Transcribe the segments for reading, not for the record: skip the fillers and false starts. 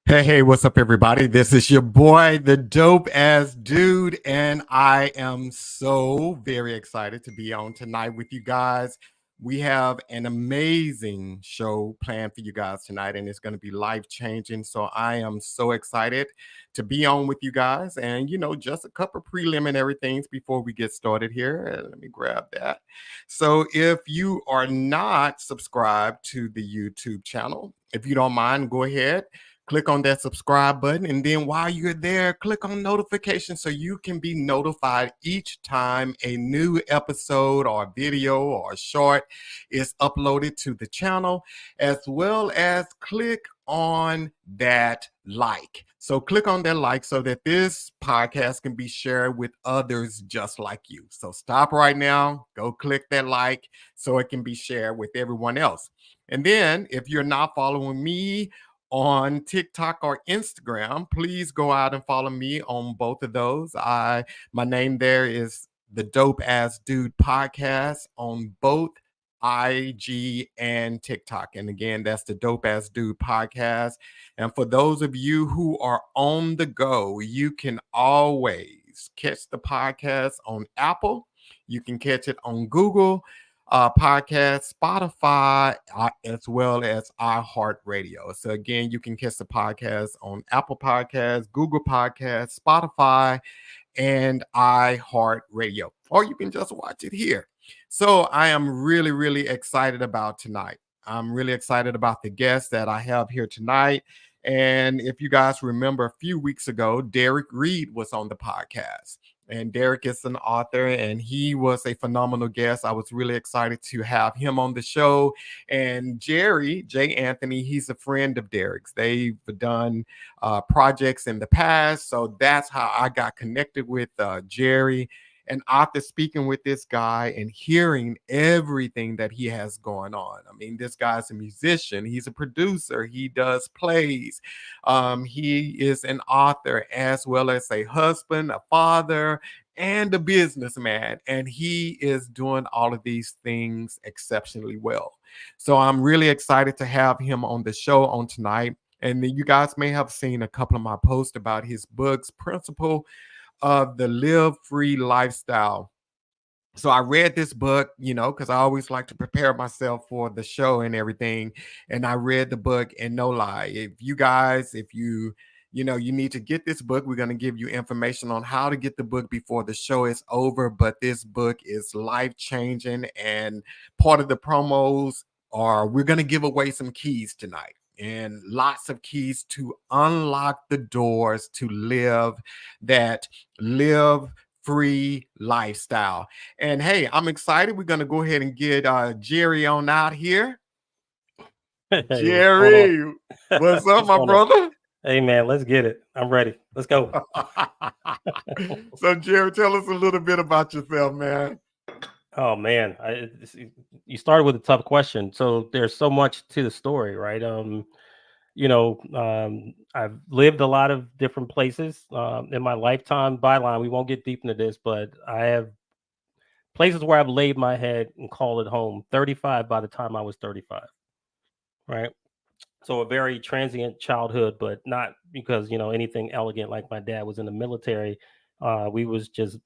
Hey, what's up, everybody? This is your boy, the dope ass dude, and I am so very excited to be on tonight with you guys. We have an amazing show planned for you guys tonight, and it's going to be life changing. So I am so excited to be on with you guys. And, just a couple preliminary things before we get started here. Let me grab that. So if you are not subscribed to the YouTube channel, if you don't mind, go ahead, click on that subscribe button, and then while you're there, click on notifications so you can be notified each time a new episode or video or short is uploaded to the channel, as well as click on that like. So click on that like so that this podcast can be shared with others just like you. So stop right now, go click that like so it can be shared with everyone else. And then if you're not following me on TikTok or Instagram, please go out and follow me on both of those. My name there is the Dope Ass Dude Podcast on both IG and TikTok. And again, that's the Dope Ass Dude Podcast. And for those of you who are on the go, you can always catch the podcast on Apple. You can catch it on Google podcast, Spotify, as well as iHeartRadio. So again, you can catch the podcast on Apple Podcasts, Google Podcasts, Spotify, and iHeartRadio, or you can just watch it here. So I am really, really excited about tonight. I'm really excited about the guests that I have here tonight. And if you guys remember, a few weeks ago, Derek Reed was on the podcast. And Derek is an author, and he was a phenomenal guest. I was really excited to have him on the show. And J. Anthony, he's a friend of Derek's. They've done projects in the past. So that's how I got connected with Jerry. And after speaking with this guy and hearing everything that he has going on, I mean, this guy's a musician, he's a producer, he does plays, he is an author as well as a husband, a father, and a businessman. And he is doing all of these things exceptionally well. So I'm really excited to have him on the show on tonight. And then you guys may have seen a couple of my posts about his books, Principle of the LiveFree Lifestyle. So I read this book, because I always like to prepare myself for the show and everything. And I read the book, and no lie, if you need to get this book, we're going to give you information on how to get the book before the show is over. But this book is life-changing, and part of the promos are we're going to give away some keys tonight, and lots of keys to unlock the doors to live that free lifestyle. And hey, I'm excited. We're going to go ahead and get Jerry on out here. Hey, Jerry, what's up, my brother? Hey, man, let's get it. I'm ready. Let's go. So, Jerry, tell us a little bit about yourself, man. Oh, man. You started with a tough question. So there's so much to the story, right? I've lived a lot of different places in my lifetime. Byline, we won't get deep into this, but I have places where I've laid my head and called it home. 35 by the time I was 35, right? So a very transient childhood, but not because, anything elegant like my dad was in the military. We was just,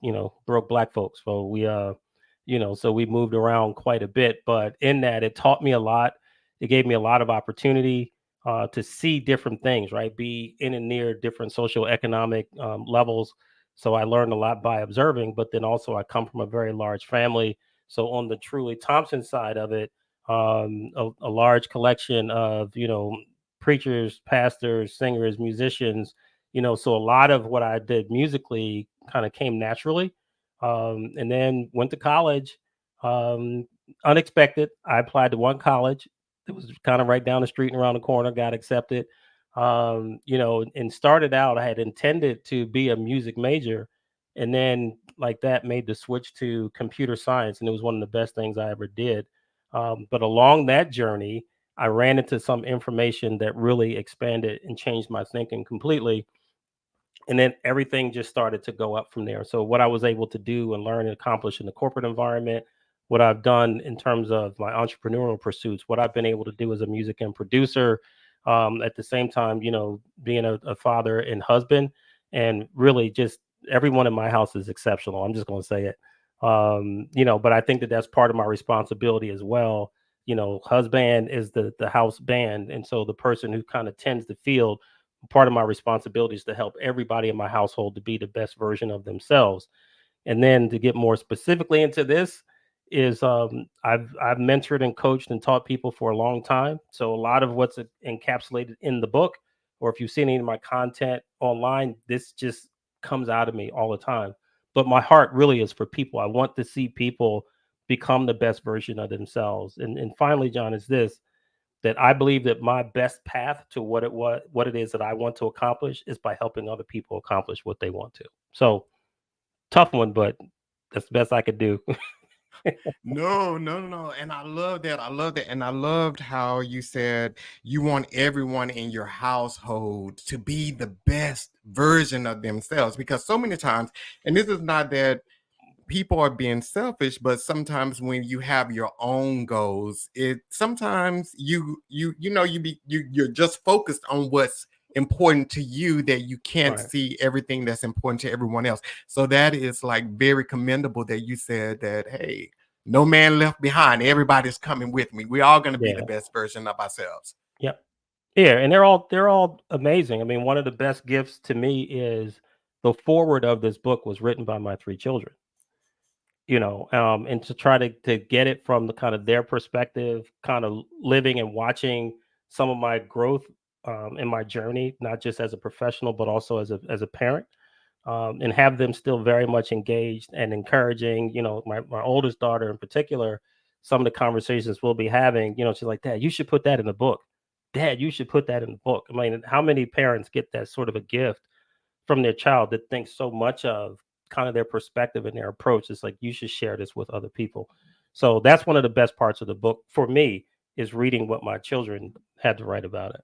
broke black folks. So we moved around quite a bit, but in that it taught me a lot. It gave me a lot of opportunity to see different things, right? Be in and near different social economic levels. So I learned a lot by observing, but then also I come from a very large family. So on the truly Thompson side of it, a large collection of, preachers, pastors, singers, musicians, so a lot of what I did musically kind of came naturally. And then went to college, unexpected. I applied to one college. It was kind of right down the street and around the corner, got accepted. And started out, I had intended to be a music major, and then like that made the switch to computer science. And it was one of the best things I ever did. But along that journey, I ran into some information that really expanded and changed my thinking completely. And then everything just started to go up from there. So what I was able to do and learn and accomplish in the corporate environment, what I've done in terms of my entrepreneurial pursuits, what I've been able to do as a music and producer, At the same time, being a father and husband, and really just everyone in my house is exceptional. I'm just going to say it. But I think that that's part of my responsibility as well. Husband is the house band, and so the person who kind of tends the field, part of my responsibility is to help everybody in my household to be the best version of themselves. And then to get more specifically into this is I've mentored and coached and taught people for a long time. So a lot of what's encapsulated in the book, or if you've seen any of my content online, this just comes out of me all the time. But my heart really is for people. I want to see people become the best version of themselves. And finally, John, is this, that I believe that my best path to what it is that I want to accomplish is by helping other people accomplish what they want to. So tough one, but that's the best I could do. No, no, no, no. And I love that. I love that. And I loved how you said you want everyone in your household to be the best version of themselves. Because so many times, and this is not that people are being selfish, but sometimes when you have your own goals, it sometimes you're just focused on what's important to you, that you can't Right. see everything that's important to everyone else. So that is like very commendable that you said that, hey, no man left behind, everybody's coming with me, we're all going to be the Yeah. best version of ourselves. Yep. Yeah, and they're all amazing. I mean, one of the best gifts to me is the forward of this book was written by my three children. And to try to get it from the kind of their perspective, kind of living and watching some of my growth in my journey, not just as a professional, but also as a parent, and have them still very much engaged and encouraging. My oldest daughter in particular, some of the conversations we'll be having, she's like, Dad, you should put that in the book. Dad, you should put that in the book. I mean, how many parents get that sort of a gift from their child that thinks so much of kind of their perspective and their approach? It's like, you should share this with other people. So that's one of the best parts of the book for me, is reading what my children had to write about it.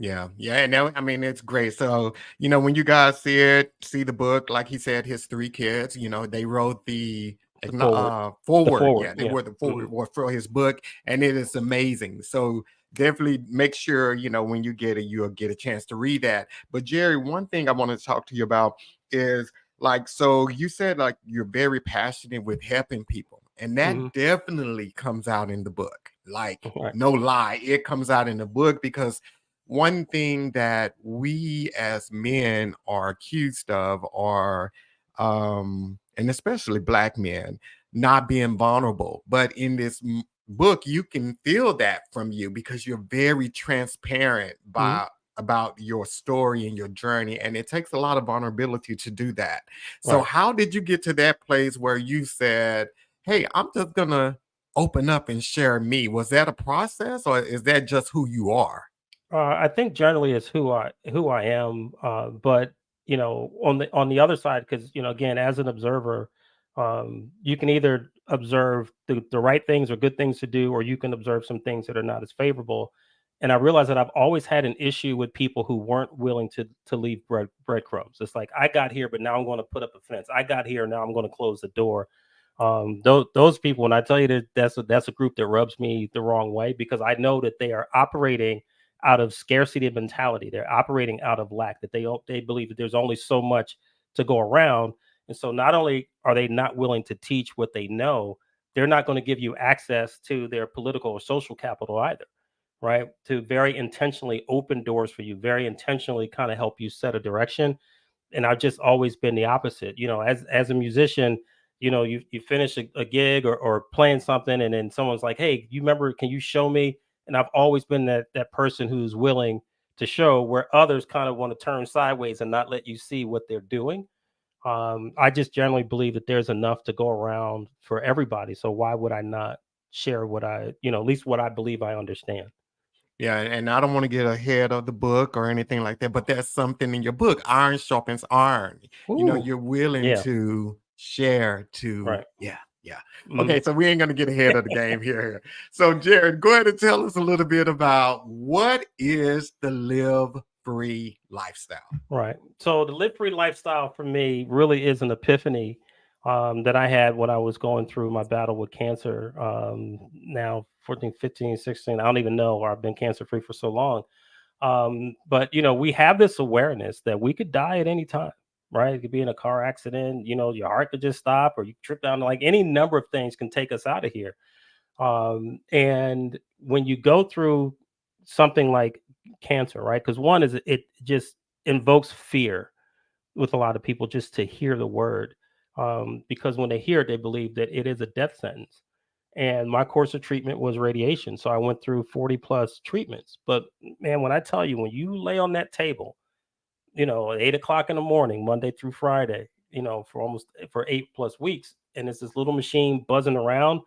Yeah, yeah, and I mean, it's great. So, when you guys see the book, like he said, his three kids, they wrote the The forward. The forward. forward. Yeah, they Yeah. were the Hmm. forward for his book, and it is amazing. So definitely make sure, when you get it, you'll get a chance to read that. But Jerry, one thing I wanted to talk to you about is, like, so you said like you're very passionate with helping people, and Hmm. that definitely comes out in the book. Like, Right. no lie, it comes out in the book because one thing that we as men are accused of are and especially black men, not being vulnerable. But in this book you can feel that from you because you're very transparent Hmm. about your story and your journey, and it takes a lot of vulnerability to do that. So Right. how did you get to that place where you said, hey, I'm just gonna open up and share me? Was that a process, or is that just who you are? I think generally it's who I am, but on the other side, because again, as an observer, you can either observe the right things or good things to do, or you can observe some things that are not as favorable. And I realized that I've always had an issue with people who weren't willing to leave breadcrumbs. It's like, I got here, but now I'm going to put up a fence. I got here, now I'm going to close the door. Those people, when I tell you that that's a group that rubs me the wrong way, because I know that they are operating out of scarcity mentality. They're operating out of lack, that they believe that there's only so much to go around. And so not only are they not willing to teach what they know, they're not going to give you access to their political or social capital either, right? To very intentionally open doors for you, very intentionally kind of help you set a direction. And I've just always been the opposite. As a musician, you finish a gig, or playing something, and then someone's like, "Hey, you remember? Can you show me?" And I've always been that person who's willing to show, where others kind of want to turn sideways and not let you see what they're doing. I just generally believe that there's enough to go around for everybody. So why would I not share what at least what I believe I understand? Yeah, and I don't want to get ahead of the book or anything like that, but there's something in your book, iron sharpens iron. Ooh, You're willing yeah, to share to, right. yeah, yeah. Mhm. Okay, so we ain't gonna get ahead of the game here. So Jared, go ahead and tell us a little bit about what is the live free lifestyle. Right. So the live free lifestyle for me really is an epiphany that I had when I was going through my battle with cancer. Now 14, 15, 16, I don't even know, or I've been cancer free for so long. But we have this awareness that we could die at any time, right? It could be in a car accident, your heart could just stop, or you trip down. Like any number of things can take us out of here. And when you go through something like cancer, right? Because one is it just invokes fear with a lot of people just to hear the word, because when they hear it, they believe that it is a death sentence. And my course of treatment was radiation, so I went through 40 plus treatments. But man, when I tell you, when you lay on that table, at 8 o'clock in the morning, Monday through Friday, for 8 plus weeks, and it's this little machine buzzing around,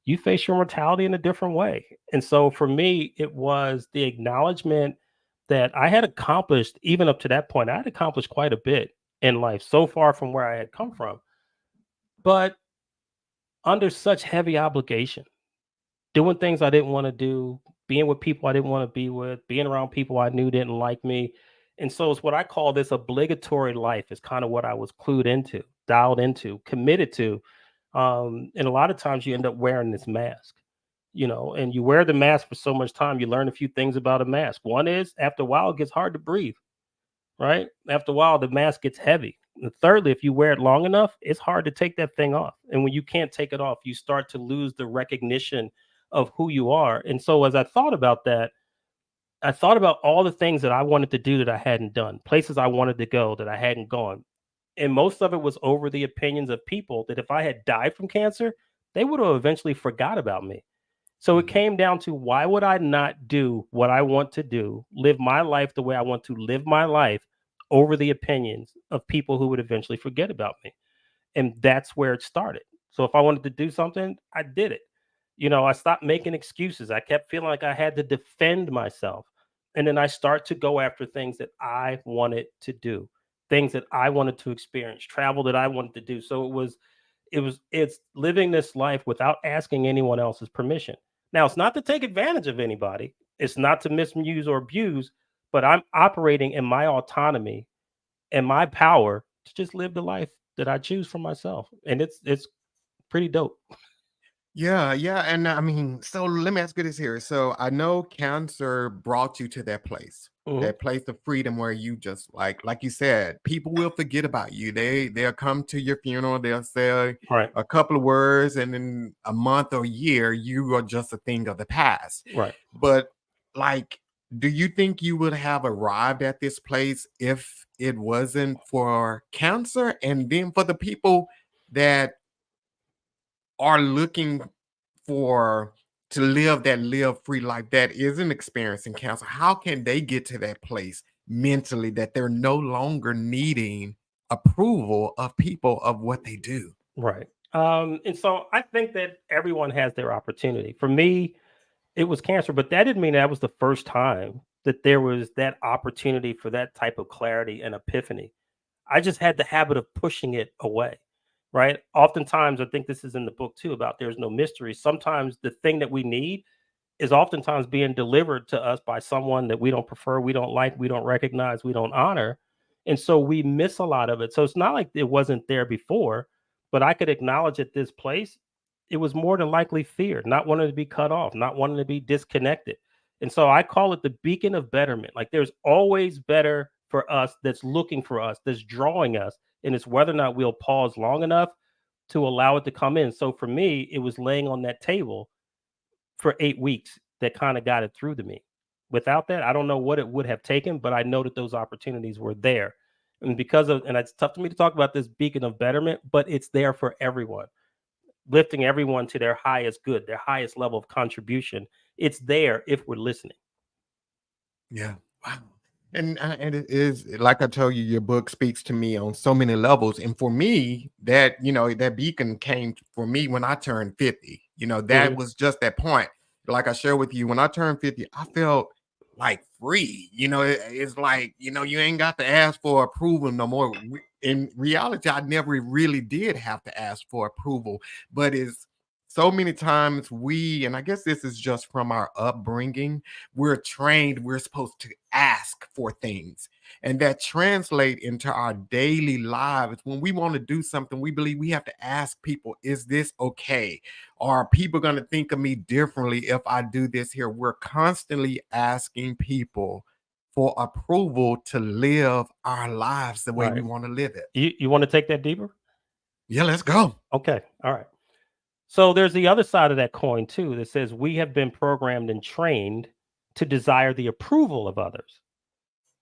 you face your mortality in a different way. And so for me, it was the acknowledgement that I had accomplished, even up to that point, I had accomplished quite a bit in life, so far from where I had come from, but under such heavy obligation, doing things I didn't want to do, being with people I didn't want to be with, being around people I knew didn't like me. And so it's what I call this obligatory life, is kind of what I was clued into, dialed into, committed to. And a lot of times you end up wearing this mask, and you wear the mask for so much time, you learn a few things about a mask. One is, after a while, it gets hard to breathe, right? After a while, the mask gets heavy. And thirdly, if you wear it long enough, it's hard to take that thing off. And when you can't take it off, you start to lose the recognition of who you are. And so as I thought about that, I thought about all the things that I wanted to do that I hadn't done, places I wanted to go that I hadn't gone. And most of it was over the opinions of people that if I had died from cancer, they would have eventually forgot about me. So it Mhm. came down to, why would I not do what I want to do, live my life the way I want to live my life, over the opinions of people who would eventually forget about me? And that's where it started. So if I wanted to do something, I did it. I stopped making excuses. I kept feeling like I had to defend myself. And then I start to go after things that I wanted to do, things that I wanted to experience, travel that I wanted to do. So it's living this life without asking anyone else's permission. Now, it's not to take advantage of anybody. It's not to misuse or abuse, but I'm operating in my autonomy and my power to just live the life that I choose for myself. And it's pretty dope. Yeah, yeah, and I mean, so let me ask you this here. So I know cancer brought you to Mhm. that place of freedom where you just like you said, people will forget about you. They'll come to your funeral, they'll say Right. a couple of words, and in a month or year, you are just a thing of the past. Right. But like, do you think you would have arrived at this place if it wasn't for cancer? And then for the people that are looking for to live that live free life that isn't experiencing cancer, how can they get to that place mentally that they're no longer needing approval of people of what they do? Right. And so I think that everyone has their opportunity. For me, it was cancer, but that didn't mean that was the first time that there was that opportunity for that type of clarity and epiphany. I just had the habit of pushing it away, right? Oftentimes, I think this is in the book too, about there's no mystery. Sometimes the thing that we need is oftentimes being delivered to us by someone that we don't prefer, we don't like, we don't recognize, we don't honor. And so we miss a lot of it. So it's not like it wasn't there before, but I could acknowledge at this place, it was more than likely fear, not wanting to be cut off, not wanting to be disconnected. And so I call it the beacon of betterment. Like there's always better for us, that's looking for us, that's drawing us. And it's whether or not we'll pause long enough to allow it to come in. So for me, it was laying on that table for 8 weeks that kind of got it through to me. Without that, I don't know what it would have taken, but I know that those opportunities were there. And and it's tough for me to talk about this beacon of betterment, but it's there for everyone, lifting everyone to their highest good, their highest level of contribution. It's there if we're listening. Yeah. Wow. And it is like I told you, your book speaks to me on so many levels. And for me, that that beacon came for me when I turned 50. That Mhm. was just that point. Like I shared with you, when I turned 50, I felt like free. It's like, you ain't got to ask for approval no more. In reality, I never really did have to ask for approval, but it's so many times and I guess this is just from our upbringing, we're supposed to ask for things, and that translate into our daily lives. When we want to do something, we believe we have to ask people, is this okay, or are people going to think of me differently if I do this here? We're constantly asking people for approval to live our lives the way we Right. want to live it. You want to take that deeper? Yeah, let's go. Okay. All right. So there's the other side of that coin too that says we have been programmed and trained to desire the approval of others.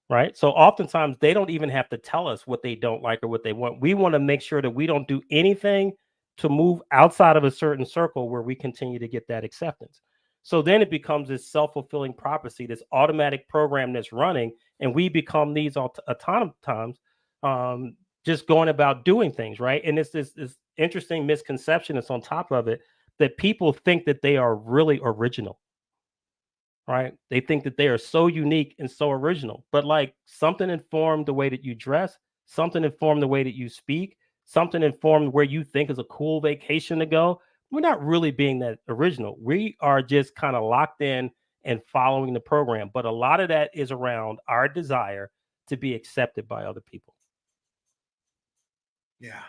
Right. So oftentimes they don't even have to tell us what they don't like or what they want. We want to make sure that we don't do anything to move outside of a certain circle where we continue to get that acceptance. So then it becomes this self-fulfilling prophecy, this automatic program that's running, and we become these automatons, just going about doing things, right? And it's this interesting misconception that's on top of it that people think that they are really original, right? They think that they are so unique and so original, but like something informed the way that you dress, something informed the way that you speak, something informed where you think is a cool vacation to go. We're not really being that original. We are just kind of locked in and following the program. But a lot of that is around our desire to be accepted by other people. Yeah.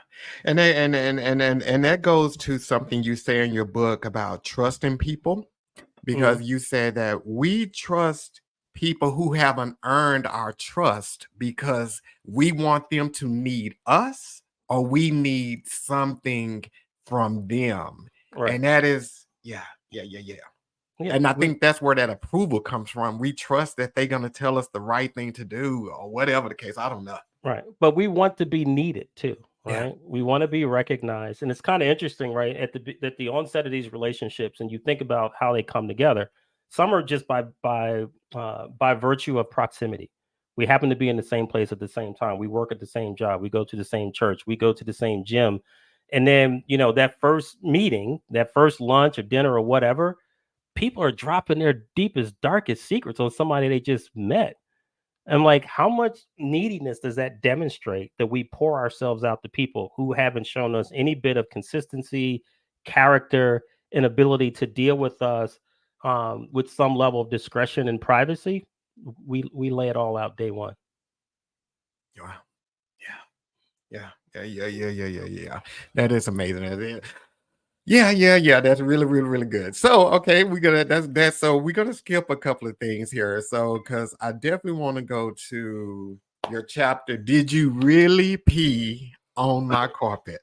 And that goes to something you say in your book about trusting people, because you said that we trust people who haven't earned our trust because we want them to need us or we need something from them. Right. And that is, yeah. Yeah. And I think that's where that approval comes from. We trust that they're going to tell us the right thing to do or whatever the case. I don't know. Right. But we want to be needed too, Yeah. right? We want to be recognized. And it's kind of interesting, right? At the onset of these relationships, and you think about how they come together. Some are just by virtue of proximity. We happen to be in the same place at the same time. We work at the same job. We go to the same church. We go to the same gym. And then, that first meeting, that first lunch or dinner or whatever, people are dropping their deepest, darkest secrets on somebody they just met. And like, how much neediness does that demonstrate that we pour ourselves out to people who haven't shown us any bit of consistency, character, and ability to deal with us with some level of discretion and privacy? We lay it all out day one. Wow. Yeah. That is amazing. Yeah. That's really good. So, okay, so we're gonna skip a couple of things here. So, because I definitely want to go to your chapter. Did you really pee on my carpet?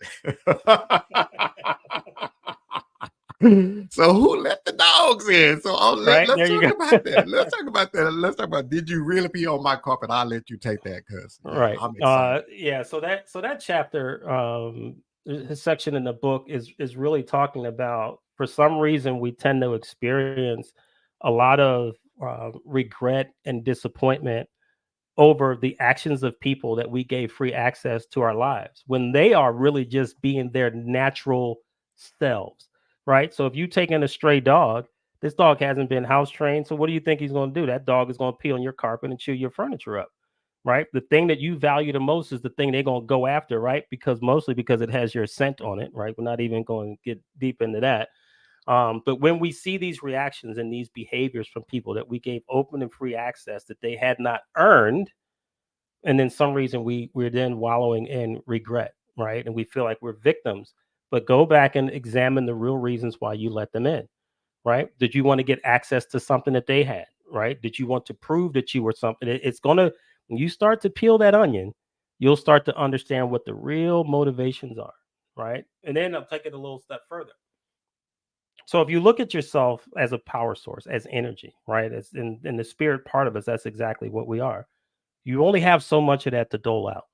So who let the dogs in? So Right, let's there you talk go. about that. Let's talk about did you really pee on my carpet? I'll let you take that because Right. I'm excited. Yeah. So that chapter, his section in the book is really talking about. For some reason, we tend to experience a lot of regret and disappointment over the actions of people that we gave free access to our lives when they are really just being their natural selves, right? So if you take in a stray dog, this dog hasn't been house trained. So what do you think he's going to do? That dog is going to pee on your carpet and chew your furniture up, right? The thing that you value the most is the thing they're going to go after, right? Because mostly because it has your scent on it, right? We're not even going to get deep into that. But when we see these reactions and these behaviors from people that we gave open and free access that they had not earned, and then some reason we're then wallowing in regret, right? And we feel like we're victims. But go back and examine the real reasons why you let them in, right? Did you want to get access to something that they had, right? Did you want to prove that you were something? It's gonna, when you start to peel that onion, you'll start to understand what the real motivations are, right? And then I'll take it a little step further. So if you look at yourself as a power source, as energy, right? As in the spirit part of us, that's exactly what we are. You only have so much of that to dole out,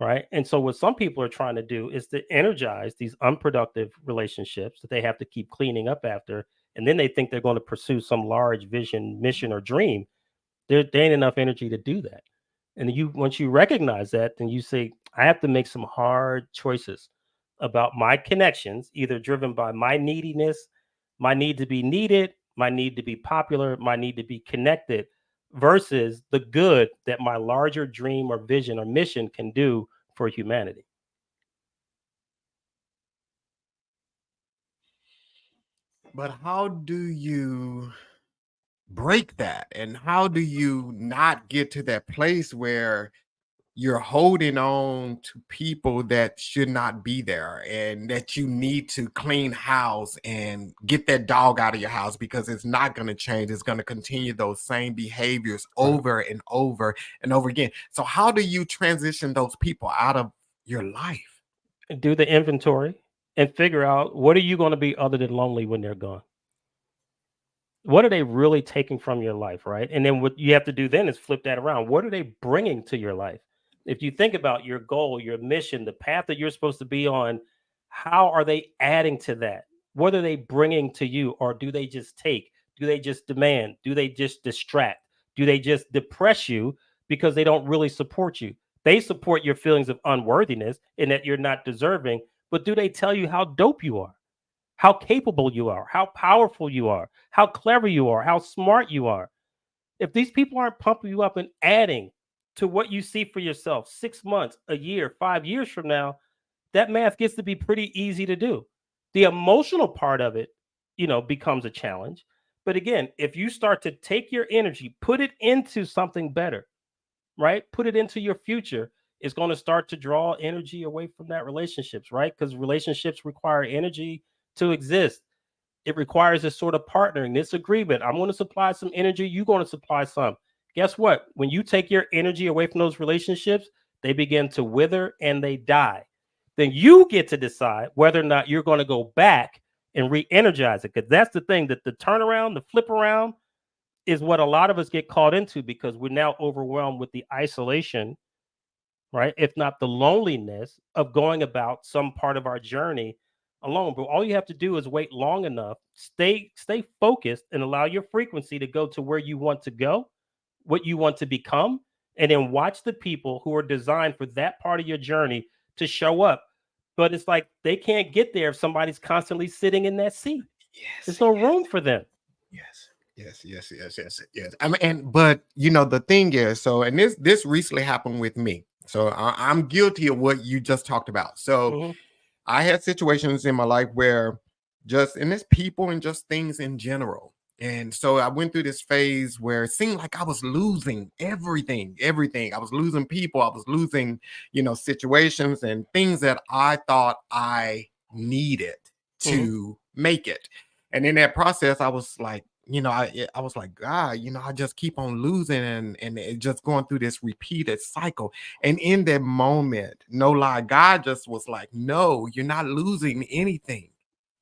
right? And so what some people are trying to do is to energize these unproductive relationships that they have to keep cleaning up after, and then they think they're going to pursue some large vision, mission, or dream. There ain't enough energy to do that. And you, once you recognize that, then you say, I have to make some hard choices about my connections, either driven by my neediness, my need to be needed, my need to be popular, my need to be connected, versus the good that my larger dream or vision or mission can do for humanity. But how do you break that? And how do you not get to that place where you're holding on to people that should not be there, and that you need to clean house and get that dog out of your house because it's not going to change. It's going to continue those same behaviors Right. over and over and over again. So how do you transition those people out of your life? Do the inventory and figure out what are you going to be other than lonely when they're gone. What are they really taking from your life, right? And then what you have to do then is flip that around. What are they bringing to your life? If you think about your goal, your mission, the path that you're supposed to be on, how are they adding to that? What are they bringing to you? Or do they just take? Do they just demand? Do they just distract? Do they just depress you because they don't really support you? They support your feelings of unworthiness and that you're not deserving, but do they tell you how dope you are? How capable you are, how powerful you are, how clever you are, how smart you are? If these people aren't pumping you up and adding to what you see for yourself 6 months, a year, 5 years from now, that math gets to be pretty easy to do. The emotional part of it, becomes a challenge. But again, if you start to take your energy, put it into something better, right? Put it into your future, it's going to start to draw energy away from that relationships, right? Because relationships require energy to exist. It requires this sort of partnering, this agreement. I'm going to supply some energy, you're going to supply some. Guess what? When you take your energy away from those relationships, they begin to wither and they die. Then you get to decide whether or not you're going to go back and re-energize it. Because that's the thing, that the turnaround, the flip around, is what a lot of us get caught into because we're now overwhelmed with the isolation, right? If not the loneliness of going about some part of our journey alone. But all you have to do is wait long enough, stay focused, and allow your frequency to go to where you want to go, what you want to become, and then watch the people who are designed for that part of your journey to show up. But it's like they can't get there if somebody's constantly sitting in that seat. There's Yes, no yes, room for them. yes, yes, yes, yes, yes, yes. I mean, and but you know the thing is, so and this recently happened with me. So I'm guilty of what you just talked about. So Hmm. I had situations in my life where and it's people and just things in general. And so I went through this phase where it seemed like I was losing everything. I was losing people. I was losing, situations and things that I thought I needed Hmm. to make it. And in that process, I was like, I was like, God, I just keep on losing and it just going through this repeated cycle. And in that moment, no lie, God just was like, no, you're not losing anything.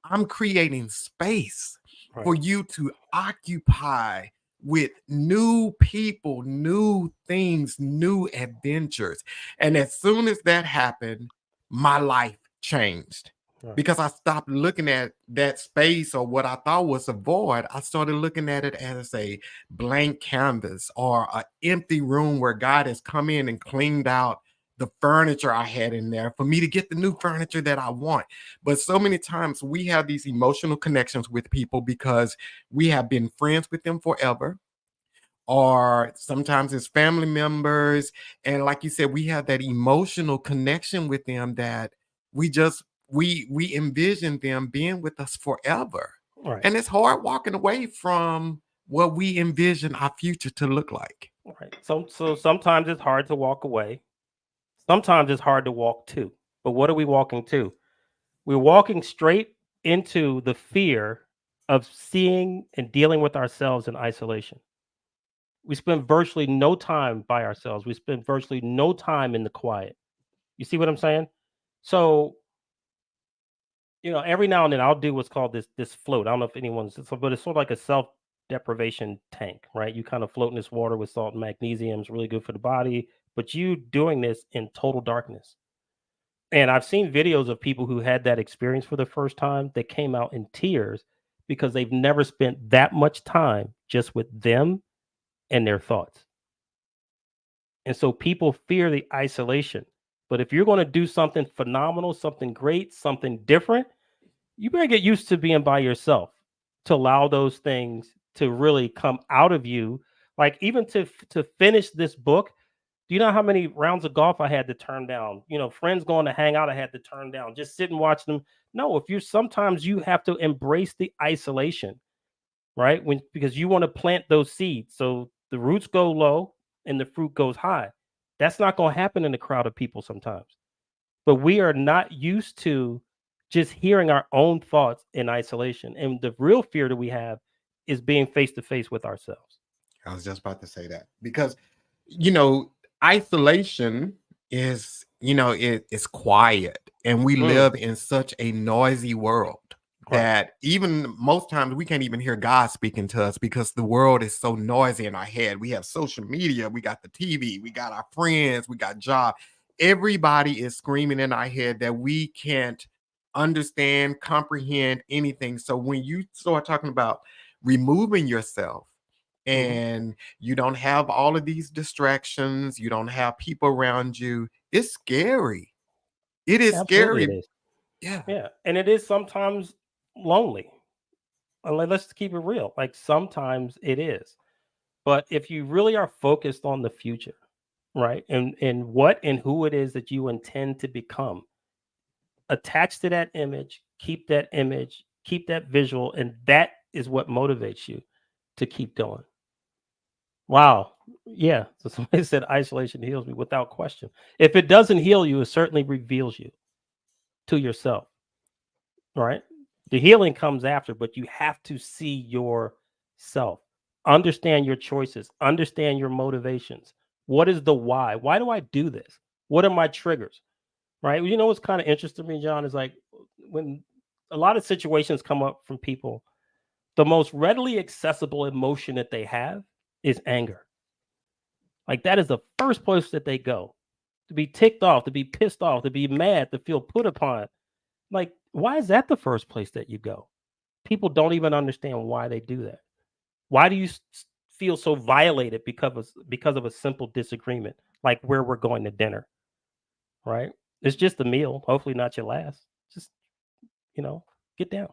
I'm creating space Right. for you to occupy with new people, new things, new adventures. And as soon as that happened, my life changed Right. because I stopped looking at that space or what I thought was a void. I started looking at it as a blank canvas or an empty room where God has come in and cleaned out the furniture I had in there for me to get the new furniture that I want. But so many times we have these emotional connections with people because we have been friends with them forever, or sometimes it's family members. And like you said, we have that emotional connection with them that we just we envision them being with us forever. Right. And it's hard walking away from what we envision our future to look like. Right. So sometimes it's hard to walk away. Sometimes it's hard to walk to. But what are we walking to? We're walking straight into the fear of seeing and dealing with ourselves in isolation. We spend virtually no time by ourselves. We spend virtually no time in the quiet. You see what I'm saying? So, every now and then I'll do what's called this float. I don't know if but it's sort of like a self deprivation tank, right? You kind of float in this water with salt and magnesium. It's really good for the body, but you doing this in total darkness. And I've seen videos of people who had that experience for the first time that came out in tears because they've never spent that much time just with them and their thoughts. And so people fear the isolation. But if you're going to do something phenomenal, something great, something different, you better get used to being by yourself to allow those things to really come out of you. Like even to finish this book, do you know how many rounds of golf I had to turn down? Friends going to hang out, I had to turn down. Just sit and watch them. No, if you sometimes you have to embrace the isolation, right? Because you want to plant those seeds. So the roots go low and the fruit goes high. That's not going to happen in a crowd of people sometimes. But we are not used to just hearing our own thoughts in isolation. And the real fear that we have is being face to face with ourselves. I was just about to say that because, you know, isolation is, it's quiet, and we Mm, live in such a noisy world right. that even most times we can't even hear God speaking to us because the world is so noisy in our head. We have social media, we got the TV, we got our friends, we got job. Everybody is screaming in our head that we can't understand, comprehend anything. So when you start talking about removing yourself, Hmm. and you don't have all of these distractions, you don't have people around you, it's scary. It is Absolutely, it scary. is. Yeah. Yeah. And it is sometimes lonely. Let's keep it real. Like sometimes it is. But if you really are focused on the future, right? And what and who it is that you intend to become, attach to that image, keep that visual, and that is what motivates you to keep going. Wow. Yeah. So somebody said isolation heals me without question. If it doesn't heal you, it certainly reveals you to yourself, right? The healing comes after, but you have to see yourself, understand your choices, understand your motivations. What is the why? Why do I do this? What are my triggers? Right? You know what's kind of interesting to me, John, is like when a lot of situations come up from people, the most readily accessible emotion that they have is anger. Like that is the first place that they go to be ticked off, to be pissed off, to be mad, to feel put upon. Like, why is that the first place that you go? People don't even understand why they do that. Why do you feel so violated because of a simple disagreement, like where we're going to dinner, right? It's just a meal, hopefully not your last. Just you know, get down.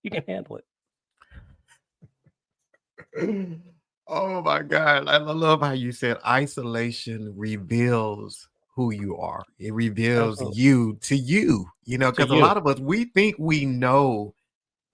You can handle it. Oh my God. I love how you said isolation reveals who you are. It reveals Absolutely. you to you, To because a you. lot of us, we think we know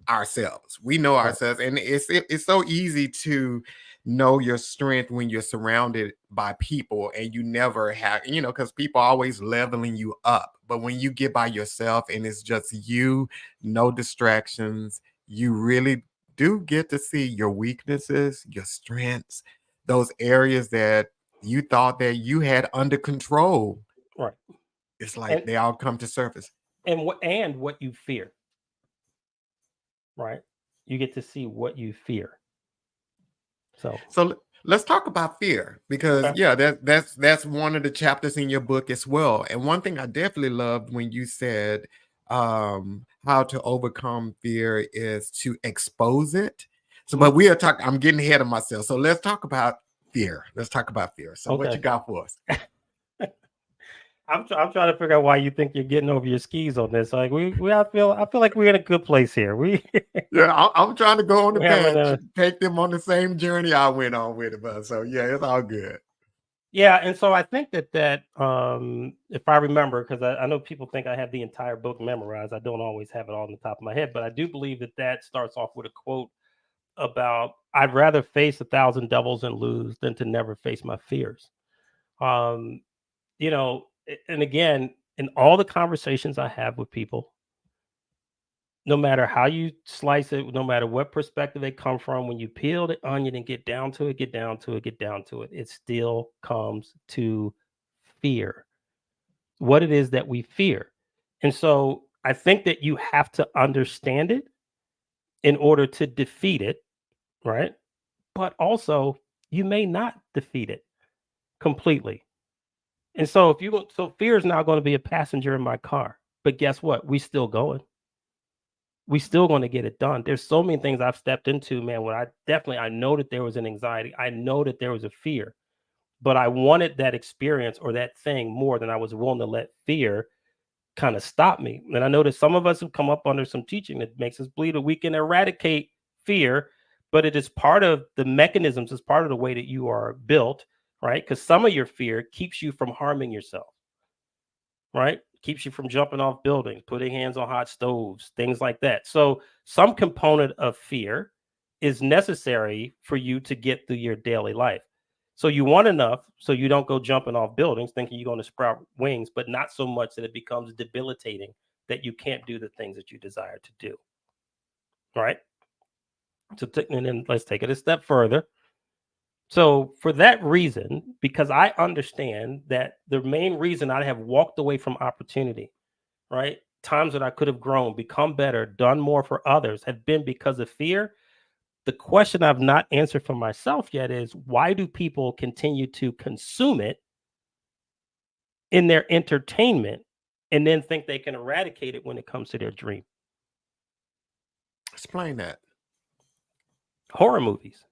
ourselves. We know Right. ourselves, and it's so easy to know your strength when you're surrounded by people and you never have, because people are always leveling you up. But when you get by yourself and it's just you, no distractions, you really do get to see your weaknesses, your strengths, those areas that you thought that you had under control. Right. It's like And they all come to surface. what you fear, right? You get to see what you fear. So So let's talk about fear because okay. yeah, that's one of the chapters in your book as well. And one thing I definitely loved when you said how to overcome fear is to expose it. So, Mhm. but we are talking. I'm getting ahead of myself. So let's talk about fear. Let's talk about fear. So, what Okay. you got for us? I'm trying to figure out why you think you're getting over your skis on this. Like I feel like we're in a good place here. We Yeah, I'm trying to go on the we're having path, a take them on the same journey I went on with it. But so yeah, it's all good. yeah, and so I think that if I remember, because I know people think I have the entire book memorized. I don't always have it all on the top of my head, but I do believe that starts off with a quote about I'd rather face 1,000 devils and lose than to never face my fears. Um, and again, in all the conversations I have with people, no matter how you slice it, no matter what perspective they come from, when you peel the onion and get down to it, get down to it, get down to it, it still comes to fear. What it is that we fear. And so I think that you have to understand it in order to defeat it, right? But also, you may not defeat it completely. And so so fear is now going to be a passenger in my car. But guess what? We still going. We still going to get it done. There's so many things I've stepped into, man, where I know that there was an anxiety. I know that there was a fear, but I wanted that experience or that thing more than I was willing to let fear kind of stop me. And I know that some of us have come up under some teaching that makes us believe that we can eradicate fear, but it is part of the mechanisms, it's part of the way that you are built, right? Because some of your fear keeps you from harming yourself, right? Keeps you from jumping off buildings, putting hands on hot stoves, things like that. So some component of fear is necessary for you to get through your daily life. So you want enough so you don't go jumping off buildings thinking you're going to sprout wings, but not so much that it becomes debilitating that you can't do the things that you desire to do. Right? So and then let's take it a step further. So for that reason, because I understand that the main reason I have walked away from opportunity, right? Times that I could have grown, become better, done more for others have been because of fear. The question I've not answered for myself yet is, why do people continue to consume it in their entertainment and then think they can eradicate it when it comes to their dream? Explain that. Horror movies.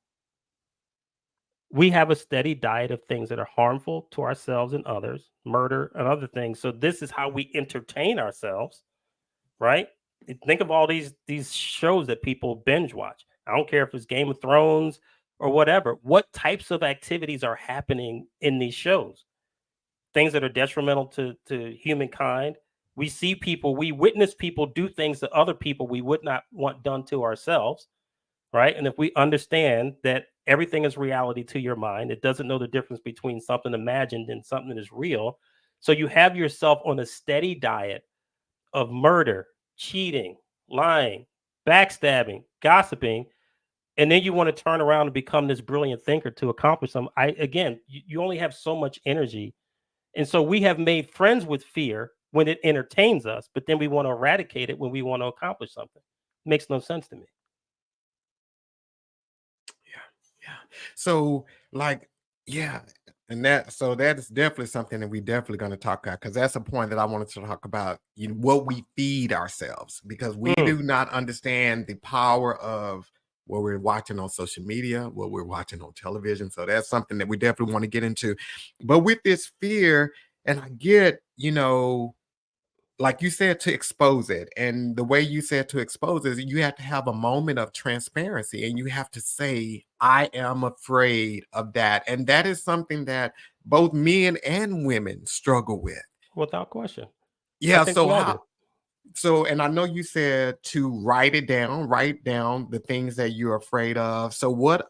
We have a steady diet of things that are harmful to ourselves and others, murder and other things. So this is how we entertain ourselves, right? Think of all these shows that people binge watch. I don't care if it's Game of Thrones or whatever. What types of activities are happening in these shows? Things that are detrimental to humankind. We see people, we witness people do things to other people we would not want done to ourselves, right? And if we understand that everything is reality to your mind, it doesn't know the difference between something imagined and something that is real. So you have yourself on a steady diet of murder, cheating, lying, backstabbing, gossiping, and then you want to turn around and become this brilliant thinker to accomplish something. You only have so much energy. And so we have made friends with fear when it entertains us, but then we want to eradicate it when we want to accomplish something. It makes no sense to me. Yeah. So like, yeah. And that is definitely something that we definitely going to talk about, because that's a point that I wanted to talk about, what we feed ourselves, because we do not understand the power of what we're watching on social media, what we're watching on television. So that's something that we definitely want to get into. But with this fear, and I get, like you said, to expose it. And the way you said to expose it, you have to have a moment of transparency, and you have to say, I am afraid of that. And that is something that both men and women struggle with. Without question. Yeah. And I know you said to write down the things that you're afraid of. So what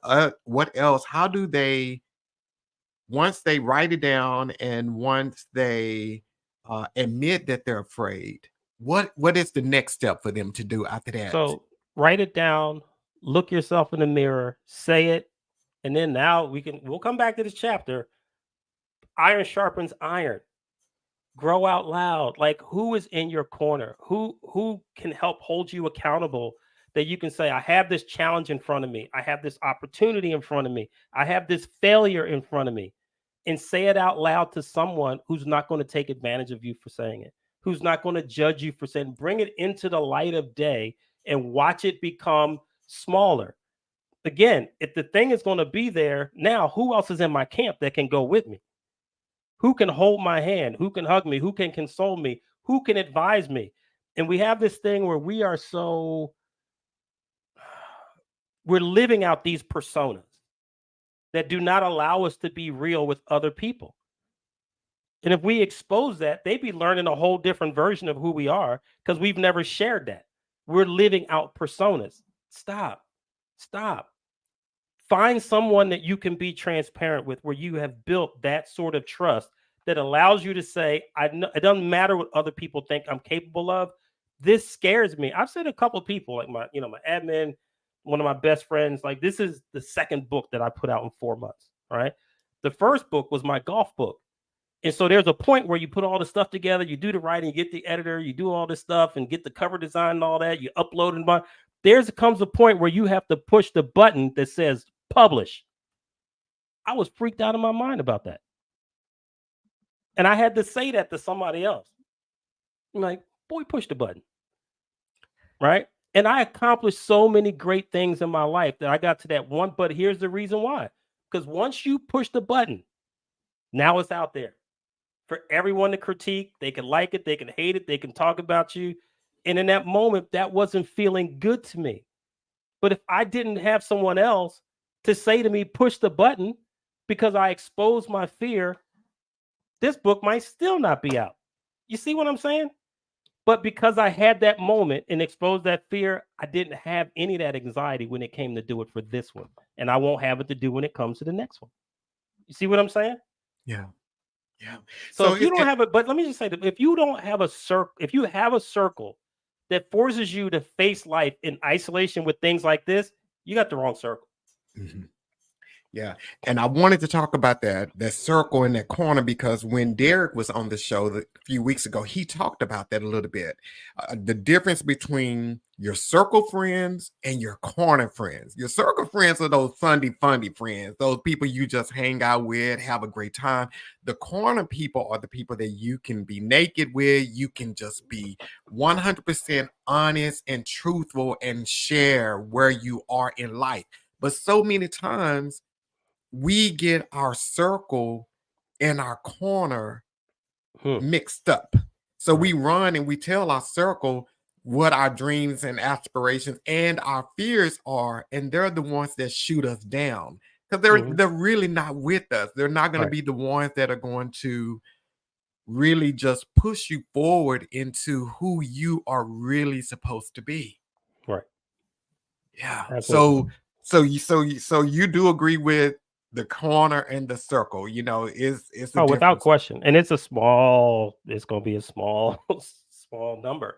else? How do they, once they write it down and once they admit that they're afraid, what is the next step for them to do after that? So write it down, look yourself in the mirror, say it, and then now we'll come back to this chapter. Iron sharpens iron. Grow out loud. Like, who is in your corner? Who can help hold you accountable, that you can say, I have this challenge in front of me. I have this opportunity in front of me. I have this failure in front of me. And say it out loud to someone who's not going to take advantage of you for saying it, who's not going to judge you for saying. Bring it into the light of day and watch it become smaller. Again, if the thing is going to be there, now who else is in my camp that can go with me? Who can hold my hand? Who can hug me? Who can console me? Who can advise me? And we have this thing where we're living out these personas that do not allow us to be real with other people. And if we expose that, they'd be learning a whole different version of who we are, because we've never shared that. We're living out personas. Stop. Find someone that you can be transparent with, where you have built that sort of trust that allows you to say, it doesn't matter what other people think I'm capable of. This scares me. I've said a couple of people, like my admin, one of my best friends, like, this is the second book that I put out in 4 months, right? The first book was my golf book. And so there's a point where you put all the stuff together, you do the writing, you get the editor, you do all this stuff and get the cover design and all that, you upload and there comes a point where you have to push the button that says publish. I was freaked out of my mind about that. And I had to say that to somebody else. I'm like, boy, push the button. Right? And I accomplished so many great things in my life that I got to that one. But here's the reason why. Because once you push the button, now it's out there for everyone to critique. They can like it, they can hate it, they can talk about you. And in that moment, that wasn't feeling good to me. But if I didn't have someone else to say to me, push the button, because I exposed my fear, this book might still not be out. You see what I'm saying? But because I had that moment and exposed that fear, I didn't have any of that anxiety when it came to do it for this one. And I won't have it to do when it comes to the next one. You see what I'm saying? Yeah. Yeah. So So if you don't have it, but let me just say that if you don't have a circle, if you have a circle that forces you to face life in isolation with things like this, you got the wrong circle. Mhm. Yeah. And I wanted to talk about that circle in that corner, because when Derek was on the show a few weeks ago, he talked about that a little bit. The difference between your circle friends and your corner friends. Your circle friends are those fundy friends, those people you just hang out with, have a great time. The corner people are the people that you can be naked with. You can just be 100% honest and truthful and share where you are in life. But so many times, we get our circle and our corner Hmm. mixed up. So Right. we run and we tell our circle what our dreams and aspirations and our fears are, and they're the ones that shoot us down, because Hmm. they're really not with us. They're not going to Right. be the ones that are going to really just push you forward into who you are really supposed to be. Right. Yeah. Absolutely. So you do agree with the corner and the circle, is the Oh, without difference. question. And it's going to be a small, small number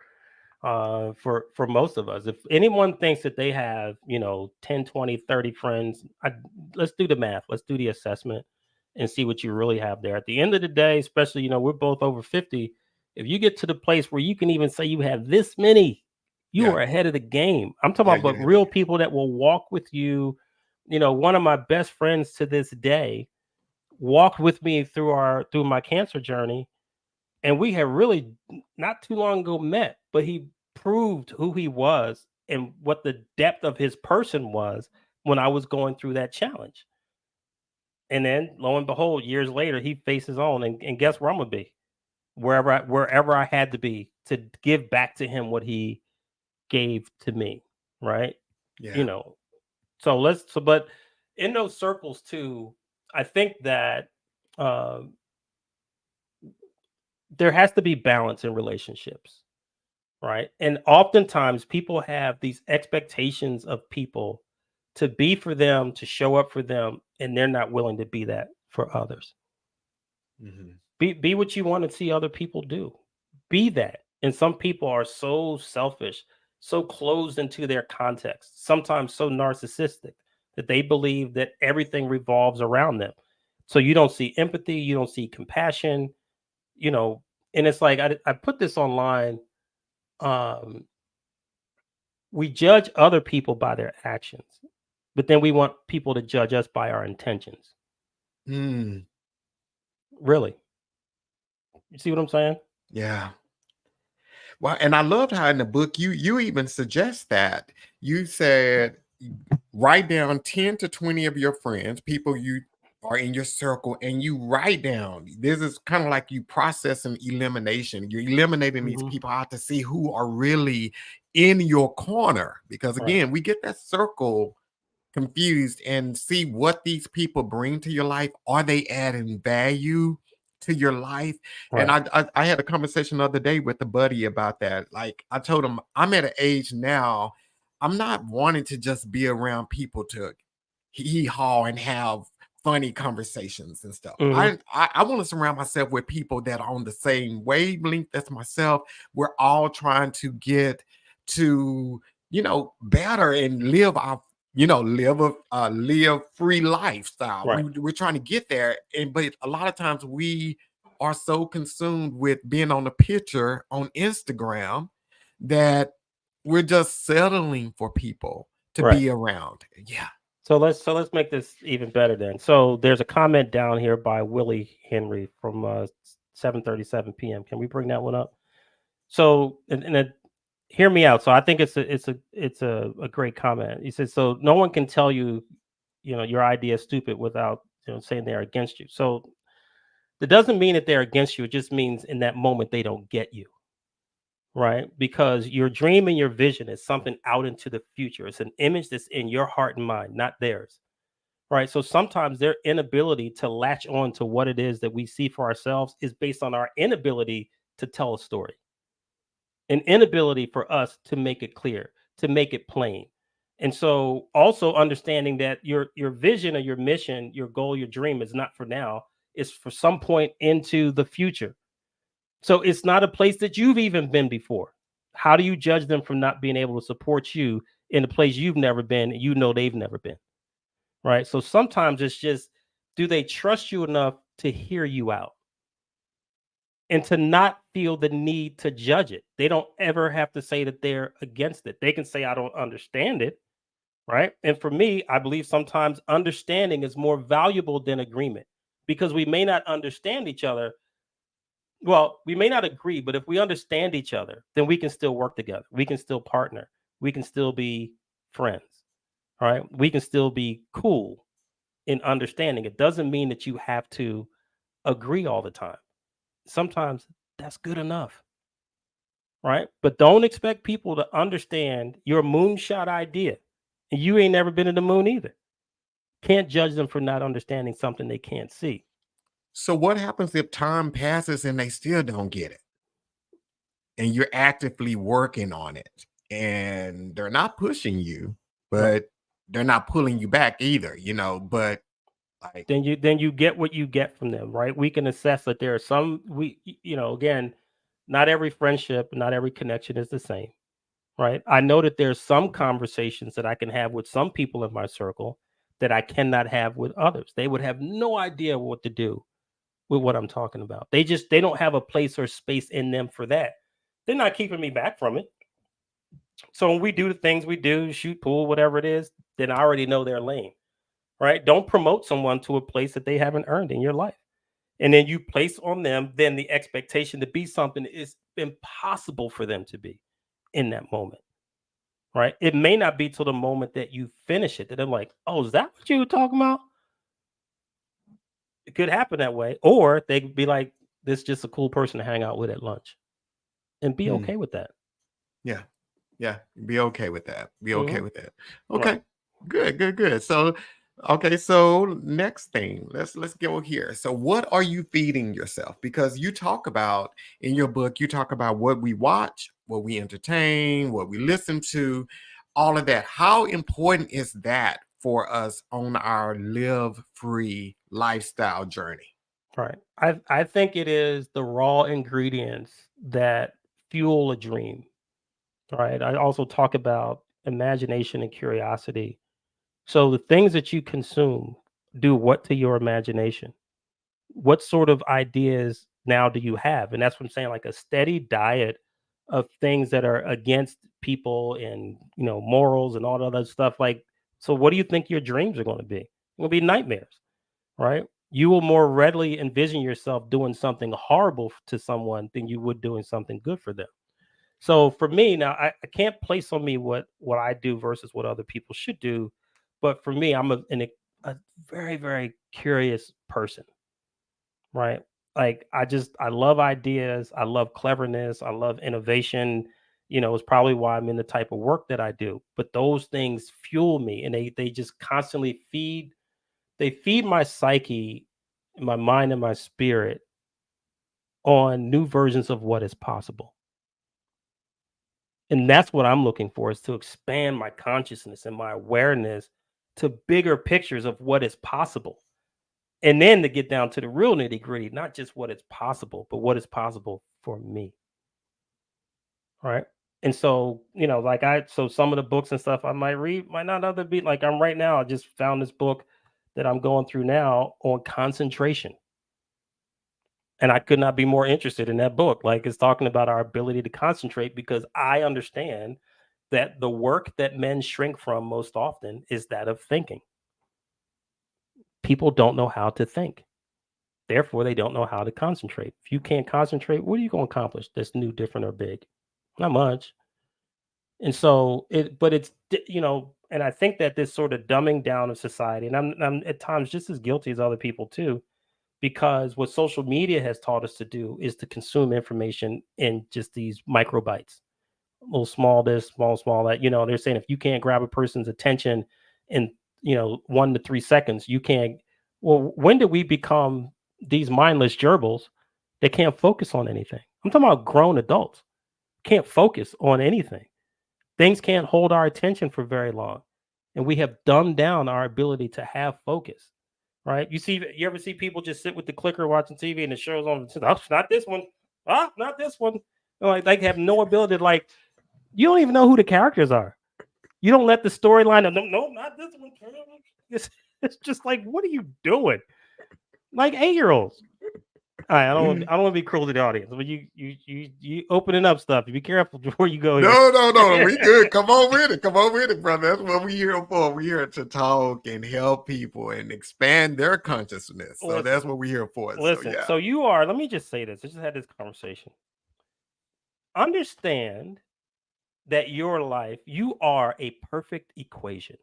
for most of us. If anyone thinks that they have, 10, 20, 30 friends, let's do the math. Let's do the assessment and see what you really have there. At the end of the day, especially, we're both over 50. If you get to the place where you can even say you have this many, you Yeah. are ahead of the game. I'm talking Yeah, about, but real people that will walk with you. One of my best friends to this day walked with me through my cancer journey, and we had really not too long ago met, but he proved who he was and what the depth of his person was when I was going through that challenge. And then lo and behold, years later, he faced his own, and guess where I'm gonna be? Wherever I had to be to give back to him what he gave to me. Right. You yeah. know, but in those circles too, I think that um there has to be balance in relationships, right? And oftentimes people have these expectations of people to be for them, to show up for them, and they're not willing to be that for others. Mhm. Be what you want to see other people do. Be that. And some people are so selfish, so closed into their context, sometimes so narcissistic that they believe that everything revolves around them. So you don't see empathy, you don't see compassion, you know, and it's like I put this online. Um, we judge other people by their actions, but then we want people to judge us by our intentions. Mm, Really? You see what I'm saying? yeah. Well, and I loved how in the book you even suggest that. You said write down 10 to 20 of your friends, people you are in your circle, and you write down. This is kind of like you process an elimination. You're eliminating these Hmm. people out to see who are really in your corner. Because Right. again, we get that circle confused and see what these people bring to your life. Are they adding value to your life? And Right. I had a conversation the other day with a buddy about that. Like I told him, I'm at an age now, I'm not wanting to just be around people to hee haw and have funny conversations and stuff. Hmm. I want to surround myself with people that are on the same wavelength as myself. We're all trying to get to better and live our live free lifestyle. Right. We're trying to get there, but a lot of times we are so consumed with being on the picture on Instagram that we're just settling for people to Right. be around. Yeah. So let's make this even better then. So there's a comment down here by Willie Henry from 7:37 p.m. Can we bring that one up? So hear me out. So I think it's a great comment. He says, so no one can tell you, your idea is stupid without saying they're against you. So that doesn't mean that they're against you. It just means in that moment they don't get you, right? Because your dream and your vision is something out into the future. It's an image that's in your heart and mind, not theirs, right? So sometimes their inability to latch on to what it is that we see for ourselves is based on our inability to tell a story, an inability for us to make it clear, to make it plain. And so also understanding that your vision or your mission, your goal, your dream is not for now, it's for some point into the future. So it's not a place that you've even been before. How do you judge them from not being able to support you in a place you've never been and you know they've never been? Right. So sometimes it's just, do they trust you enough to hear you out and to not feel the need to judge it? They don't ever have to say that they're against it. They can say, I don't understand it. Right. And for me, I believe sometimes understanding is more valuable than agreement, because we may not understand each other. Well, we may not agree, but if we understand each other, then we can still work together. We can still partner. We can still be friends. Right. We can still be cool in understanding. It doesn't mean that you have to agree all the time. Sometimes that's good enough. Right. But don't expect people to understand your moonshot idea. And you ain't never been to the moon either. Can't judge them for not understanding something they can't see. So what happens if time passes and they still don't get it? And you're actively working on it and they're not pushing you, Right. but they're not pulling you back either, but like, Then you get what you get from them, right? We can assess that there are some, again, not every friendship, not every connection is the same, right? I know that there's some conversations that I can have with some people in my circle that I cannot have with others. They would have no idea what to do with what I'm talking about. They don't have a place or space in them for that. They're not keeping me back from it. So when we do the things we do, shoot pool, whatever it is, then I already know their lane, right? Don't promote someone to a place that they haven't earned in your life. And then you place on them then the expectation to be something is impossible for them to be in that moment, right? It may not be till the moment that you finish it that they're like, oh, is that what you were talking about? It could happen that way. Or they could be like, this is just a cool person to hang out with at lunch and be okay with that. yeah. Yeah, be okay with that. Be okay Mhm. with that. Right. Okay. Good. So, okay, so next thing, let's go here. So what are you feeding yourself? Because you talk about in your book, you talk about what we watch, what we entertain, what we listen to, all of that. How important is that for us on our live free lifestyle journey? Right. I think it is the raw ingredients that fuel a dream. Right. I also talk about imagination and curiosity. So the things that you consume do what to your imagination? What sort of ideas now do you have? And that's what I'm saying, like a steady diet of things that are against people and morals and all that other stuff. Like, so what do you think your dreams are going to be? It'll be nightmares, right? You will more readily envision yourself doing something horrible to someone than you would doing something good for them. So for me now, I can't place on me what I do versus what other people should do, but for me, I'm a very very curious person, right? Like I love ideas, I love cleverness, I love innovation. It's probably why I'm in the type of work that I do. But those things fuel me, and they just constantly feed my psyche, my mind, and my spirit on new versions of what is possible. And that's what I'm looking for, is to expand my consciousness and my awareness to bigger pictures of what is possible. And then to get down to the real nitty gritty, not just what is possible, but what is possible for me. Right. And so, so some of the books and stuff I might read might not other be like I'm right now. I just found this book that I'm going through now on concentration. And I could not be more interested in that book. Like, it's talking about our ability to concentrate, because I understand that the work that men shrink from most often is that of thinking. People don't know how to think. Therefore, they don't know how to concentrate. If you can't concentrate, what are you going to accomplish that's new, different, or big? Not much. And so and I think that this sort of dumbing down of society, and I'm at times just as guilty as other people too, because what social media has taught us to do is to consume information in just these microbytes, little small this, small that. They're saying if you can't grab a person's attention in 1 to 3 seconds, you can't. Well, when did we become these mindless gerbils that can't focus on anything? I'm talking about grown adults can't focus on anything. Things can't hold our attention for very long. And we have dumbed down our ability to have focus. Right? You ever see people just sit with the clicker watching TV and the show's on? Oh, not this one. Ah, not this one. Like they have no ability to you don't even know who the characters are. You don't let the storyline. No, not this one. It's just like, what are you doing? Like 8-year-olds. All right, I don't want to be cruel to the audience, but you opening up stuff. You be careful before you go here. No, we good. Come on with it, brother. That's what we here for. We here to talk and help people and expand their consciousness. So that's what we here for. Listen, so you are. Let me just say this. I just had this conversation. Understand that your life, you are a perfect equation.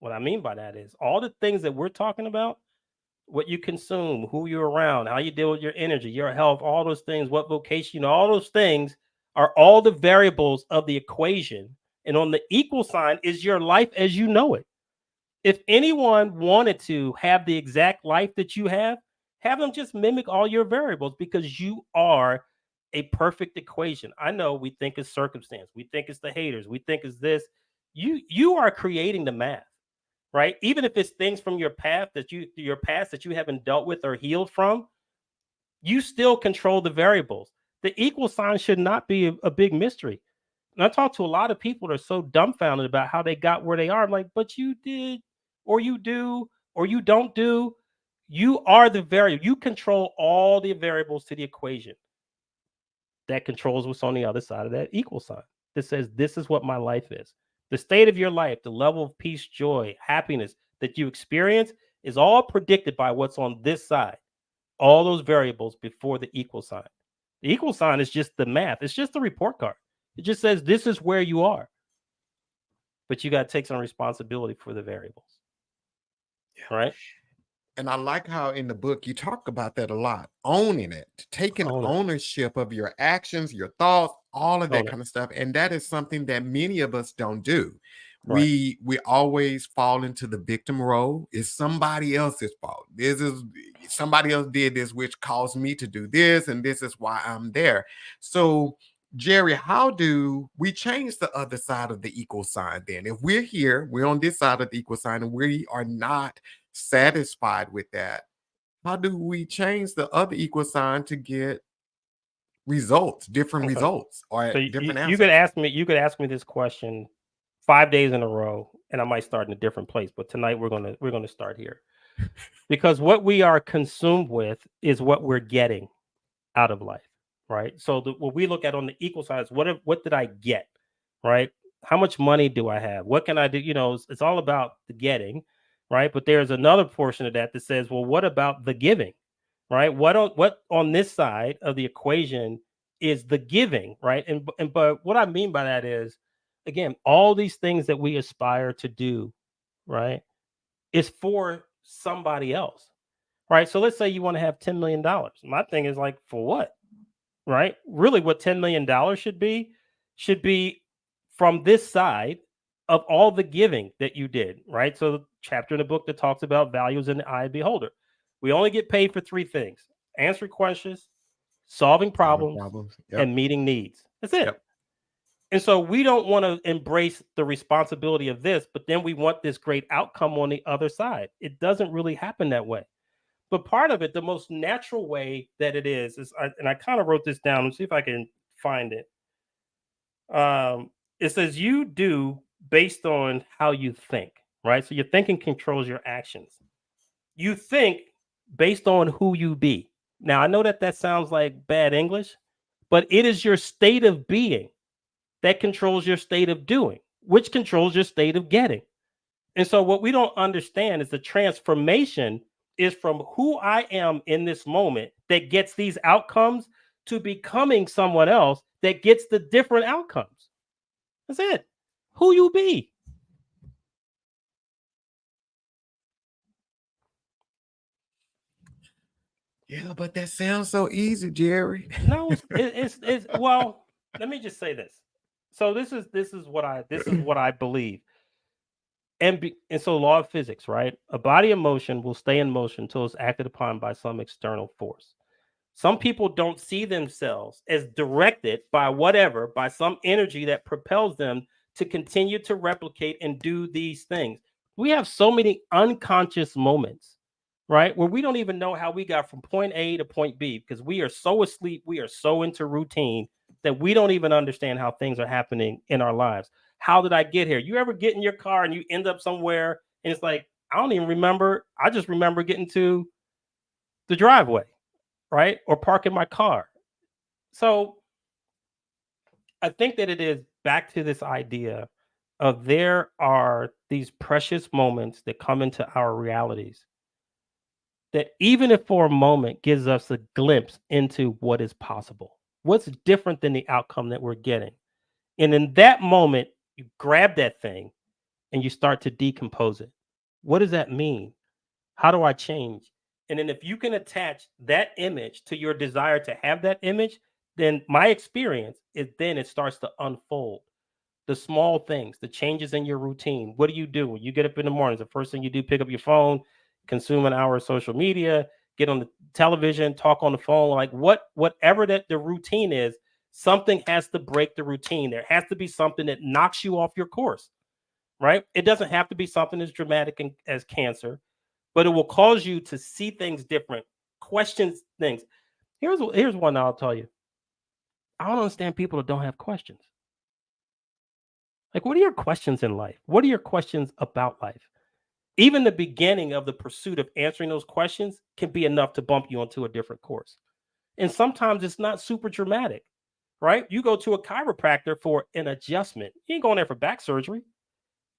What I mean by that is all the things that we're talking about, what you consume, who you're around, how you deal with your energy, your health, all those things, what vocation, all those things are all the variables of the equation. And on the equal sign is your life as you know it. If anyone wanted to have the exact life that you have them just mimic all your variables because you are a perfect equation. I know we think it's circumstance, we think it's the haters, we think it's this. You are creating the math. Right? Even if it's things from your past that you haven't dealt with or healed from, you still control the variables. The equal sign should not be a big mystery. And I talk to a lot of people that are so dumbfounded about how they got where they are. I'm like, but you did, or you do, or you don't do. You are the variable. You control all the variables to the equation. That controls what's on the other side of that equal sign. That says this is what my life is. The state of your life, the level of peace, joy, happiness that you experience is all predicted by what's on this side. All those variables before the equal sign. The equal sign is just the math. It's just the report card. It just says this is where you are. But you got to take some responsibility for the variables. Yeah. Right? And I like how in the book you talk about that a lot, owning it, taking ownership of your actions, your thoughts, all of that kind of stuff. And that is something that many of us don't do. Right. We always fall into the victim role. It's somebody else's fault. This is somebody else did this, which caused me to do this, and this is why I'm there. So Jerry, how do we change the other side of the equal sign then? If we're here, we're on this side of the equal sign, and we are not satisfied with that, how do we change the other equal sign to get results, different results, or so different answers? You could ask me this question 5 days in a row, and I might start in a different place. But tonight we're gonna start here, because what we are consumed with is what we're getting out of life, right? So what we look at on the equal side is what did I get, right? How much money do I have? What can I do? It's all about the getting, right? But there's another portion of that says, well, what about the giving, right? What on this side of the equation is the giving, right? But what I mean by that is, again, all these things that we aspire to do, right, is for somebody else, right? So let's say you want to have $10 million. My thing is like, for what? Right? Really, what $10 million should be from this side of all the giving that you did, right? So the chapter in the book that talks about values in the eye of the beholder. We only get paid for 3 things: answering questions, solving problems, and meeting needs. That's it. Yep. And so we don't want to embrace the responsibility of this, but then we want this great outcome on the other side. It doesn't really happen that way. But part of it, the most natural way that it is and I kind of wrote this down. Let's see if I can find it. It says you do based on how you think, right? So your thinking controls your actions. You think based on who you be. Now, I know that sounds like bad English, but it is your state of being that controls your state of doing, which controls your state of getting. And so what we don't understand is the transformation is from who I am in this moment that gets these outcomes to becoming someone else that gets the different outcomes. That's it. Who you be. Yeah, but that sounds so easy, Jerry. No, it's well, let me just say this. So this is what I believe. And so law of physics, right? A body of motion will stay in motion until it's acted upon by some external force. Some people don't see themselves as directed by whatever, by some energy that propels them to continue to replicate and do these things. We have so many unconscious moments, right? Where we don't even know how we got from point A to point B because we are so asleep, we are so into routine that we don't even understand how things are happening in our lives. How did I get here? You ever get in your car and you end up somewhere and it's like, I don't even remember. I just remember getting to the driveway, right? Or parking my car. So I think that it is back to this idea of there are these precious moments that come into our realities that even if for a moment gives us a glimpse into what is possible, what's different than the outcome that we're getting. And in that moment, you grab that thing and you start to decompose it. What does that mean? How do I change? And then if you can attach that image to your desire to have that image, then my experience is then it starts to unfold. The small things, the changes in your routine. What do you do when you get up in the mornings? The first thing you do, pick up your phone, consume an hour of social media, get on the television, talk on the phone, like whatever that the routine is, something has to break the routine. There has to be something that knocks you off your course, right? It doesn't have to be something as dramatic as cancer, but it will cause you to see things different, question things. Here's one I'll tell you. I don't understand people that don't have questions. Like, what are your questions in life? What are your questions about life? Even the beginning of the pursuit of answering those questions can be enough to bump you onto a different course. And sometimes it's not super dramatic, right? You go to a chiropractor for an adjustment. You ain't going there for back surgery.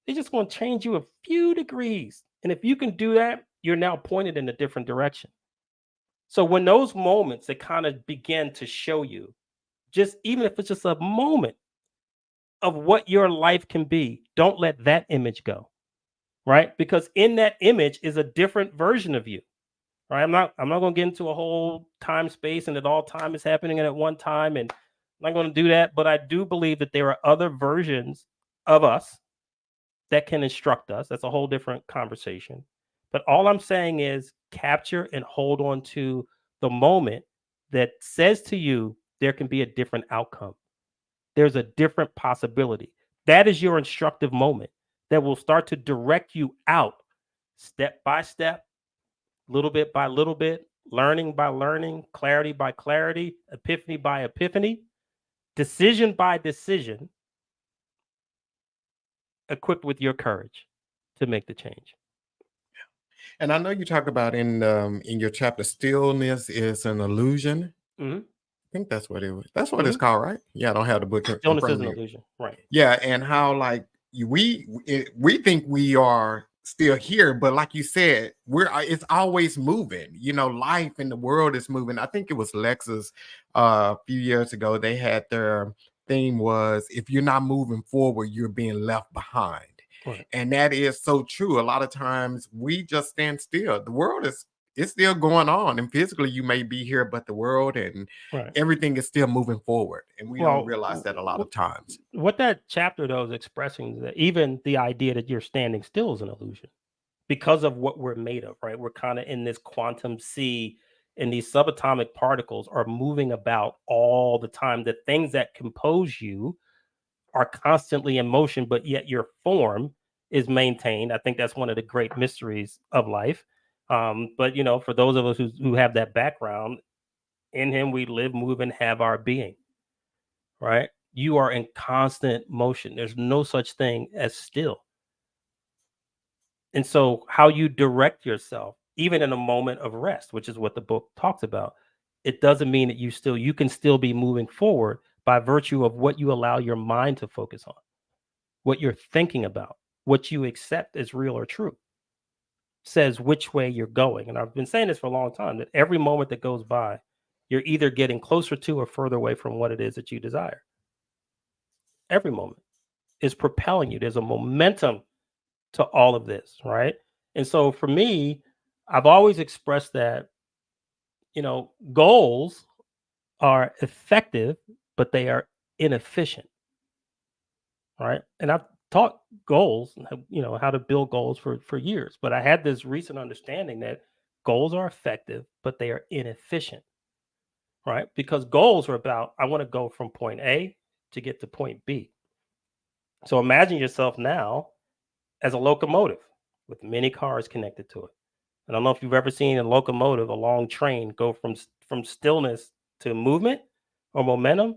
They're just going to change you a few degrees. And if you can do that, you're now pointed in a different direction. So when those moments that kind of begin to show you, just even if it's just a moment of what your life can be, don't let that image go, right? Because in that image is a different version of you, right? I'm not going to get into a whole time space and that all time is happening at one time, and I'm not going to do that. But I do believe that there are other versions of us that can instruct us. That's a whole different conversation. But all I'm saying is capture and hold on to the moment that says to you, there can be a different outcome. There's a different possibility. That is your instructive moment that will start to direct you out step by step, little bit by little bit, learning by learning, clarity by clarity, epiphany by epiphany, decision by decision, equipped with your courage to make the change. And I know you talk about in your chapter, stillness is an illusion. Mm-hmm. I think that's what it was. That's what it's called, right? Yeah, I don't have the book in Stillness front is of an me. illusion, right? Yeah, and how like we think we are still here, but like you said, it's always moving. You know, life in the world is moving. I think it was Lexus a few years ago. They had their theme was if you're not moving forward, you're being left behind. Right. And that is so true. A lot of times we just stand still. The world is it's still going on, and physically you may be here, but the world and Right. everything is still moving forward, and we don't realize that a lot of times. What that chapter though is expressing is that even the idea that you're standing still is an illusion because of what we're made of, right? We're kind of in this quantum sea, and these subatomic particles are moving about all the time. The things that compose you are constantly in motion, but yet your form is maintained. I think that's one of the great mysteries of life. But you know, for those of us who have that background, in him we live, move, and have our being, right? You are in constant motion. There's no such thing as still. And so how you direct yourself, even in a moment of rest, which is what the book talks about, it doesn't mean that you can still be moving forward by virtue of what you allow your mind to focus on, what you're thinking about, what you accept as real or true says which way you're going. And I've been saying this for a long time, that every moment that goes by, you're either getting closer to or further away from what it is that you desire. Every moment is propelling you. There's a momentum to all of this, right? And so for me, I've always expressed that, you know, goals are effective, but they are inefficient, right? And I've taught goals, you know, how to build goals for years, but I had this recent understanding that goals are effective, but they are inefficient. right? Because goals are about, I want to go from point A to get to point B. So imagine yourself now as a locomotive with many cars connected to it. I don't know if you've ever seen a locomotive, a long train, go from stillness to movement or momentum.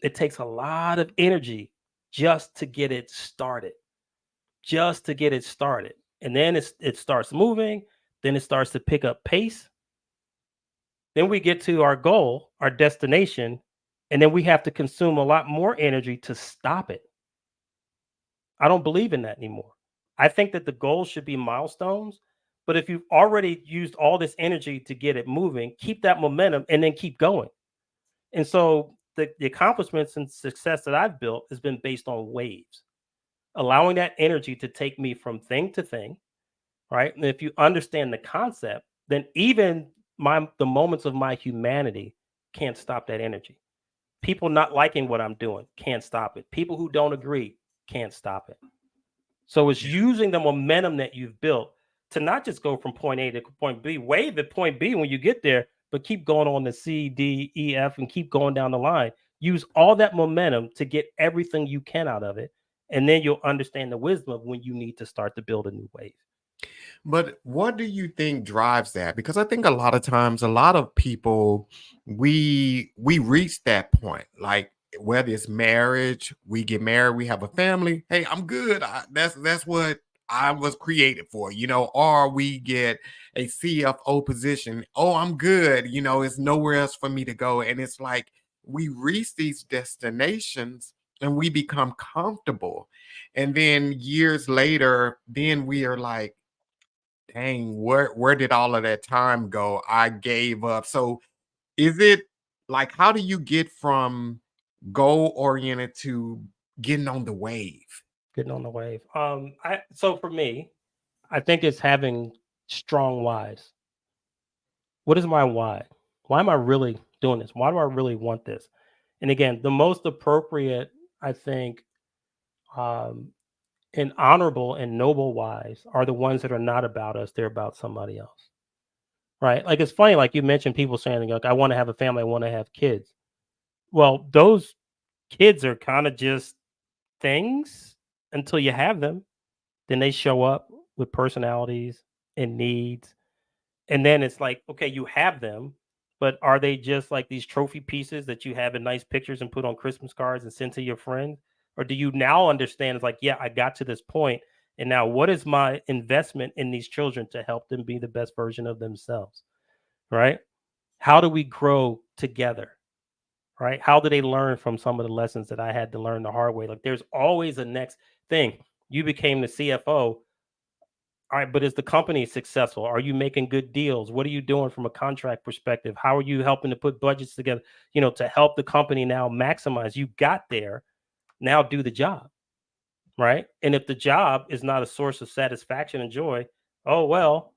It takes a lot of energy just to get it started, just to get it started. And then it starts moving, then it starts to pick up pace. Then we get to our goal, our destination, and then we have to consume a lot more energy to stop it. I don't believe in that anymore. I think that the goals should be milestones, but if you've already used all this energy to get it moving, keep that momentum and then keep going. And so the accomplishments and success that I've built has been based on waves, allowing that energy to take me from thing to thing, right? And if you understand the concept, then even the moments of my humanity can't stop that energy. People not liking what I'm doing can't stop it. People who don't agree can't stop it. So it's using the momentum that you've built to not just go from point A to point B, wave at point B when you get there, but keep going on to C, D, E, F, and keep going down the line. Use all that momentum to get everything you can out of it. And then you'll understand the wisdom of when you need to start to build a new wave. But what do you think drives that? Because I think a lot of times, a lot of people, we reach that point, like whether it's marriage, we get married, we have a family. Hey, I'm good. That's what I was created for, or we get a CFO position. Oh, I'm good. It's nowhere else for me to go. And it's like we reach these destinations and we become comfortable. And then years later, then we are like, dang, where did all of that time go? I gave up. So is it like, how do you get from goal oriented to getting on the wave? Getting on the wave. So for me, I think it's having strong whys. What is my why? Why am I really doing this? Why do I really want this? And again, the most appropriate, I think, um, and honorable and noble whys are the ones that are not about us, they're about somebody else. Right? Like it's funny, like you mentioned people saying, like, I want to have a family, I want to have kids. Well, those kids are kind of just things until you have them. Then they show up with personalities and needs. And then it's like, okay, you have them, but are they just like these trophy pieces that you have in nice pictures and put on Christmas cards and send to your friends? Or do you now understand it's like, yeah, I got to this point, and now what is my investment in these children to help them be the best version of themselves? Right? How do we grow together? Right? How do they learn from some of the lessons that I had to learn the hard way? Like there's always a next thing. You became the CFO. All right, but is the company successful? Are you making good deals? What are you doing from a contract perspective? How are you helping to put budgets together, to help the company now maximize? You got there, now do the job, right? And if the job is not a source of satisfaction and joy, oh well,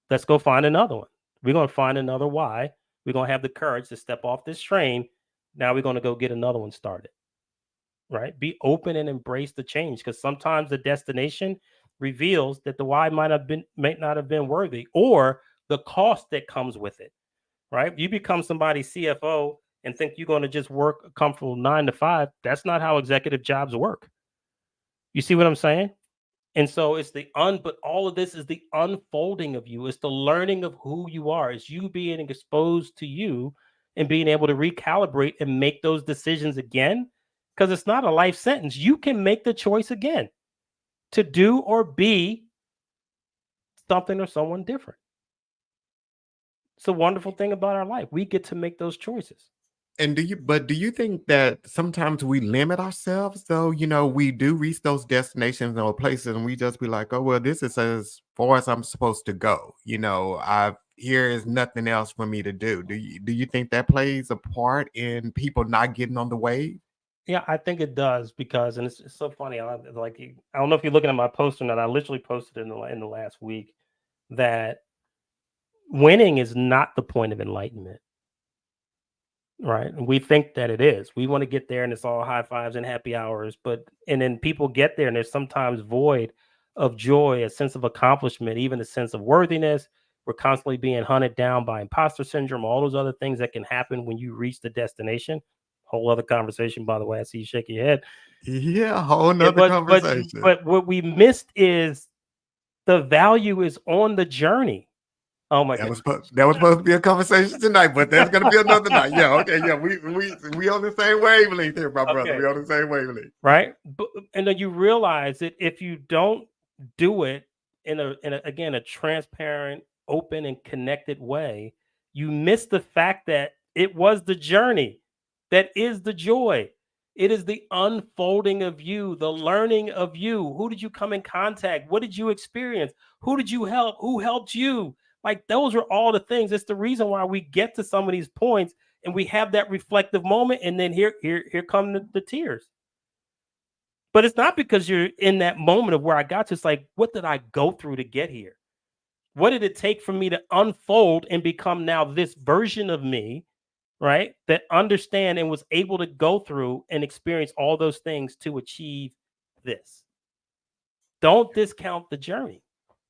let's go find another one. We're going to find another why. We're going to have the courage to step off this train. Now we're going to go get another one started, right? Be open and embrace the change, because sometimes the destination reveals that the why might not have been worthy, or the cost that comes with it, right? You become somebody's CFO and think you're going to just work a comfortable 9 to 5. That's not how executive jobs work. You see what I'm saying? And so it's but all of this is the unfolding of you. It's the learning of who you are. It's you being exposed to you and being able to recalibrate and make those decisions again. Because it's not a life sentence. You can make the choice again to do or be something or someone different. It's a wonderful thing about our life. We get to make those choices. And do you think that sometimes we limit ourselves though? We do reach those destinations or places and we just be like, oh, well, this is as far as I'm supposed to go. Here is nothing else for me to do. Do you think that plays a part in people not getting on the wave? Yeah, I think it does, because, and it's so funny. I don't know if you're looking at my post or not. I literally posted in the last week that winning is not the point of enlightenment. Right. We think that it is. We want to get there and it's all high fives and happy hours. And then people get there and there's sometimes void of joy, a sense of accomplishment, even a sense of worthiness. We're constantly being hunted down by imposter syndrome, all those other things that can happen when you reach the destination. Whole other conversation, by the way. I see you shaking your head. Yeah, a whole Yeah, nother conversation. but what we missed is the value is on the journey. Oh my goodness. That was supposed to be a conversation tonight, but there's gonna be another night. Yeah, okay, yeah, we on the same wavelength here, my brother. We on the same wavelength, right? And then you realize that if you don't do it in a again a transparent, open, and connected way, you miss the fact that it was the journey that is the joy. It is the unfolding of you, the learning of you. Who did you come in contact? What did you experience? Who did you help? Who helped you? Like those are all the things. It's the reason why we get to some of these points and we have that reflective moment, and then here come the tears. But it's not because you're in that moment of where I got to. It's like, what did I go through to get here? What did it take for me to unfold and become now this version of me, right? That understand and was able to go through and experience all those things to achieve this. Don't discount the journey.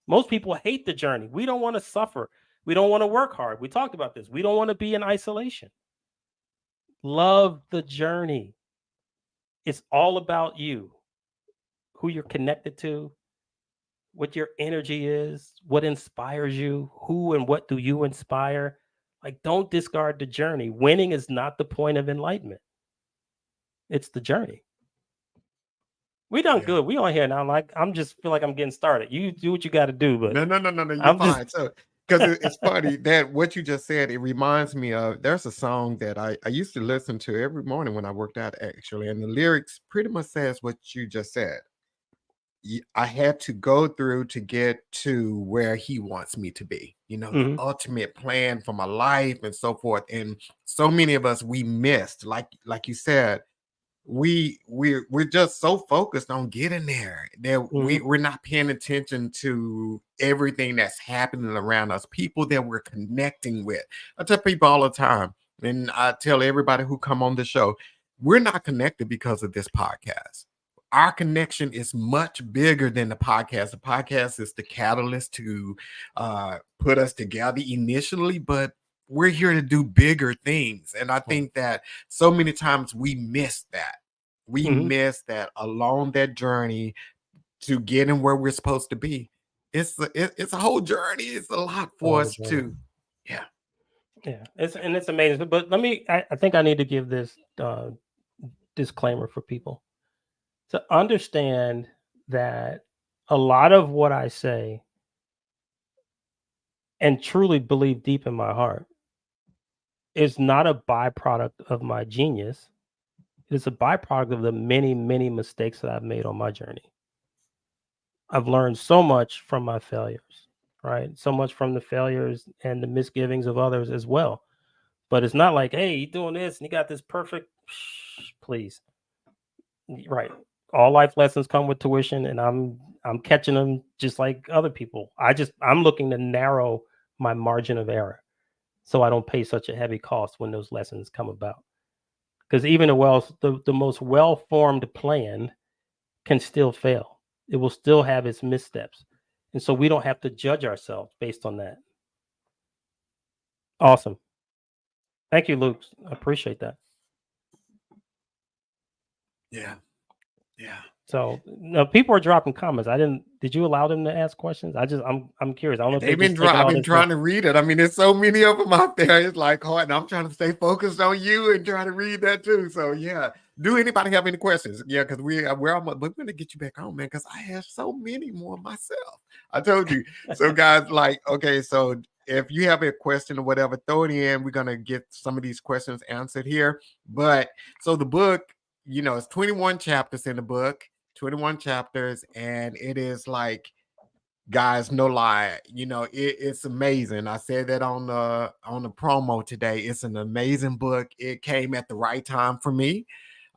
Most people hate the journey. We don't want to suffer. We don't want to work hard. We talked about this. We don't want to be in isolation. Love the journey. It's all about you, who you're connected to, what your energy is, what inspires you, who and what do you inspire. Like, don't discard the journey. Winning is not the point of enlightenment. It's the journey. We done good. We on here now. Like, I'm just feel like I'm getting started. You do what you got to do, but no, you're fine. So, because it's funny that what you just said, it reminds me of there's a song that I used to listen to every morning when I worked out, actually, and the lyrics pretty much says what you just said. I had to go through to get to where he wants me to be, the ultimate plan for my life and so forth. And so many of us, we missed, like you said, we're just so focused on getting there that we're not paying attention to everything that's happening around us, people that we're connecting with. I tell people all the time, and I tell everybody who come on the show, we're not connected because of this podcast. Our connection is much bigger than the podcast. The podcast is the catalyst to put us together initially, but we're here to do bigger things. And I think that so many times we miss that. We miss that along that journey to getting where we're supposed to be. It's a whole journey. It's a lot for us to, yeah. It's amazing. But I think I need to give this disclaimer for people to understand that a lot of what I say and truly believe deep in my heart is not a byproduct of my genius. It's a byproduct of the many, many mistakes that I've made on my journey. I've learned so much from my failures, right? So much from the failures and the misgivings of others as well. But it's not like, hey, you're doing this and you got this perfect, please. Right. All life lessons come with tuition, and I'm catching them just like other people. I'm looking to narrow my margin of error so I don't pay such a heavy cost when those lessons come about. Because even the most well-formed plan can still fail. It will still have its missteps. And so we don't have to judge ourselves based on that. Awesome. Thank you, Luke. I appreciate that. Yeah. So no, people are dropping comments. Did you allow them to ask questions? I'm curious. I don't know if I've been trying to read it. I mean, there's so many of them out there. It's like hard, and I'm trying to stay focused on you and trying to read that too. So yeah. Do anybody have any questions? Yeah, because we're gonna get you back on, man, because I have so many more myself. I told you. So guys, okay, so if you have a question or whatever, throw it in. We're gonna get some of these questions answered here. But so the book, it's 21 chapters in the book. 21 chapters, and it is like, guys, no lie, it's amazing. I said that on the promo today. It's an amazing book. It came at the right time for me.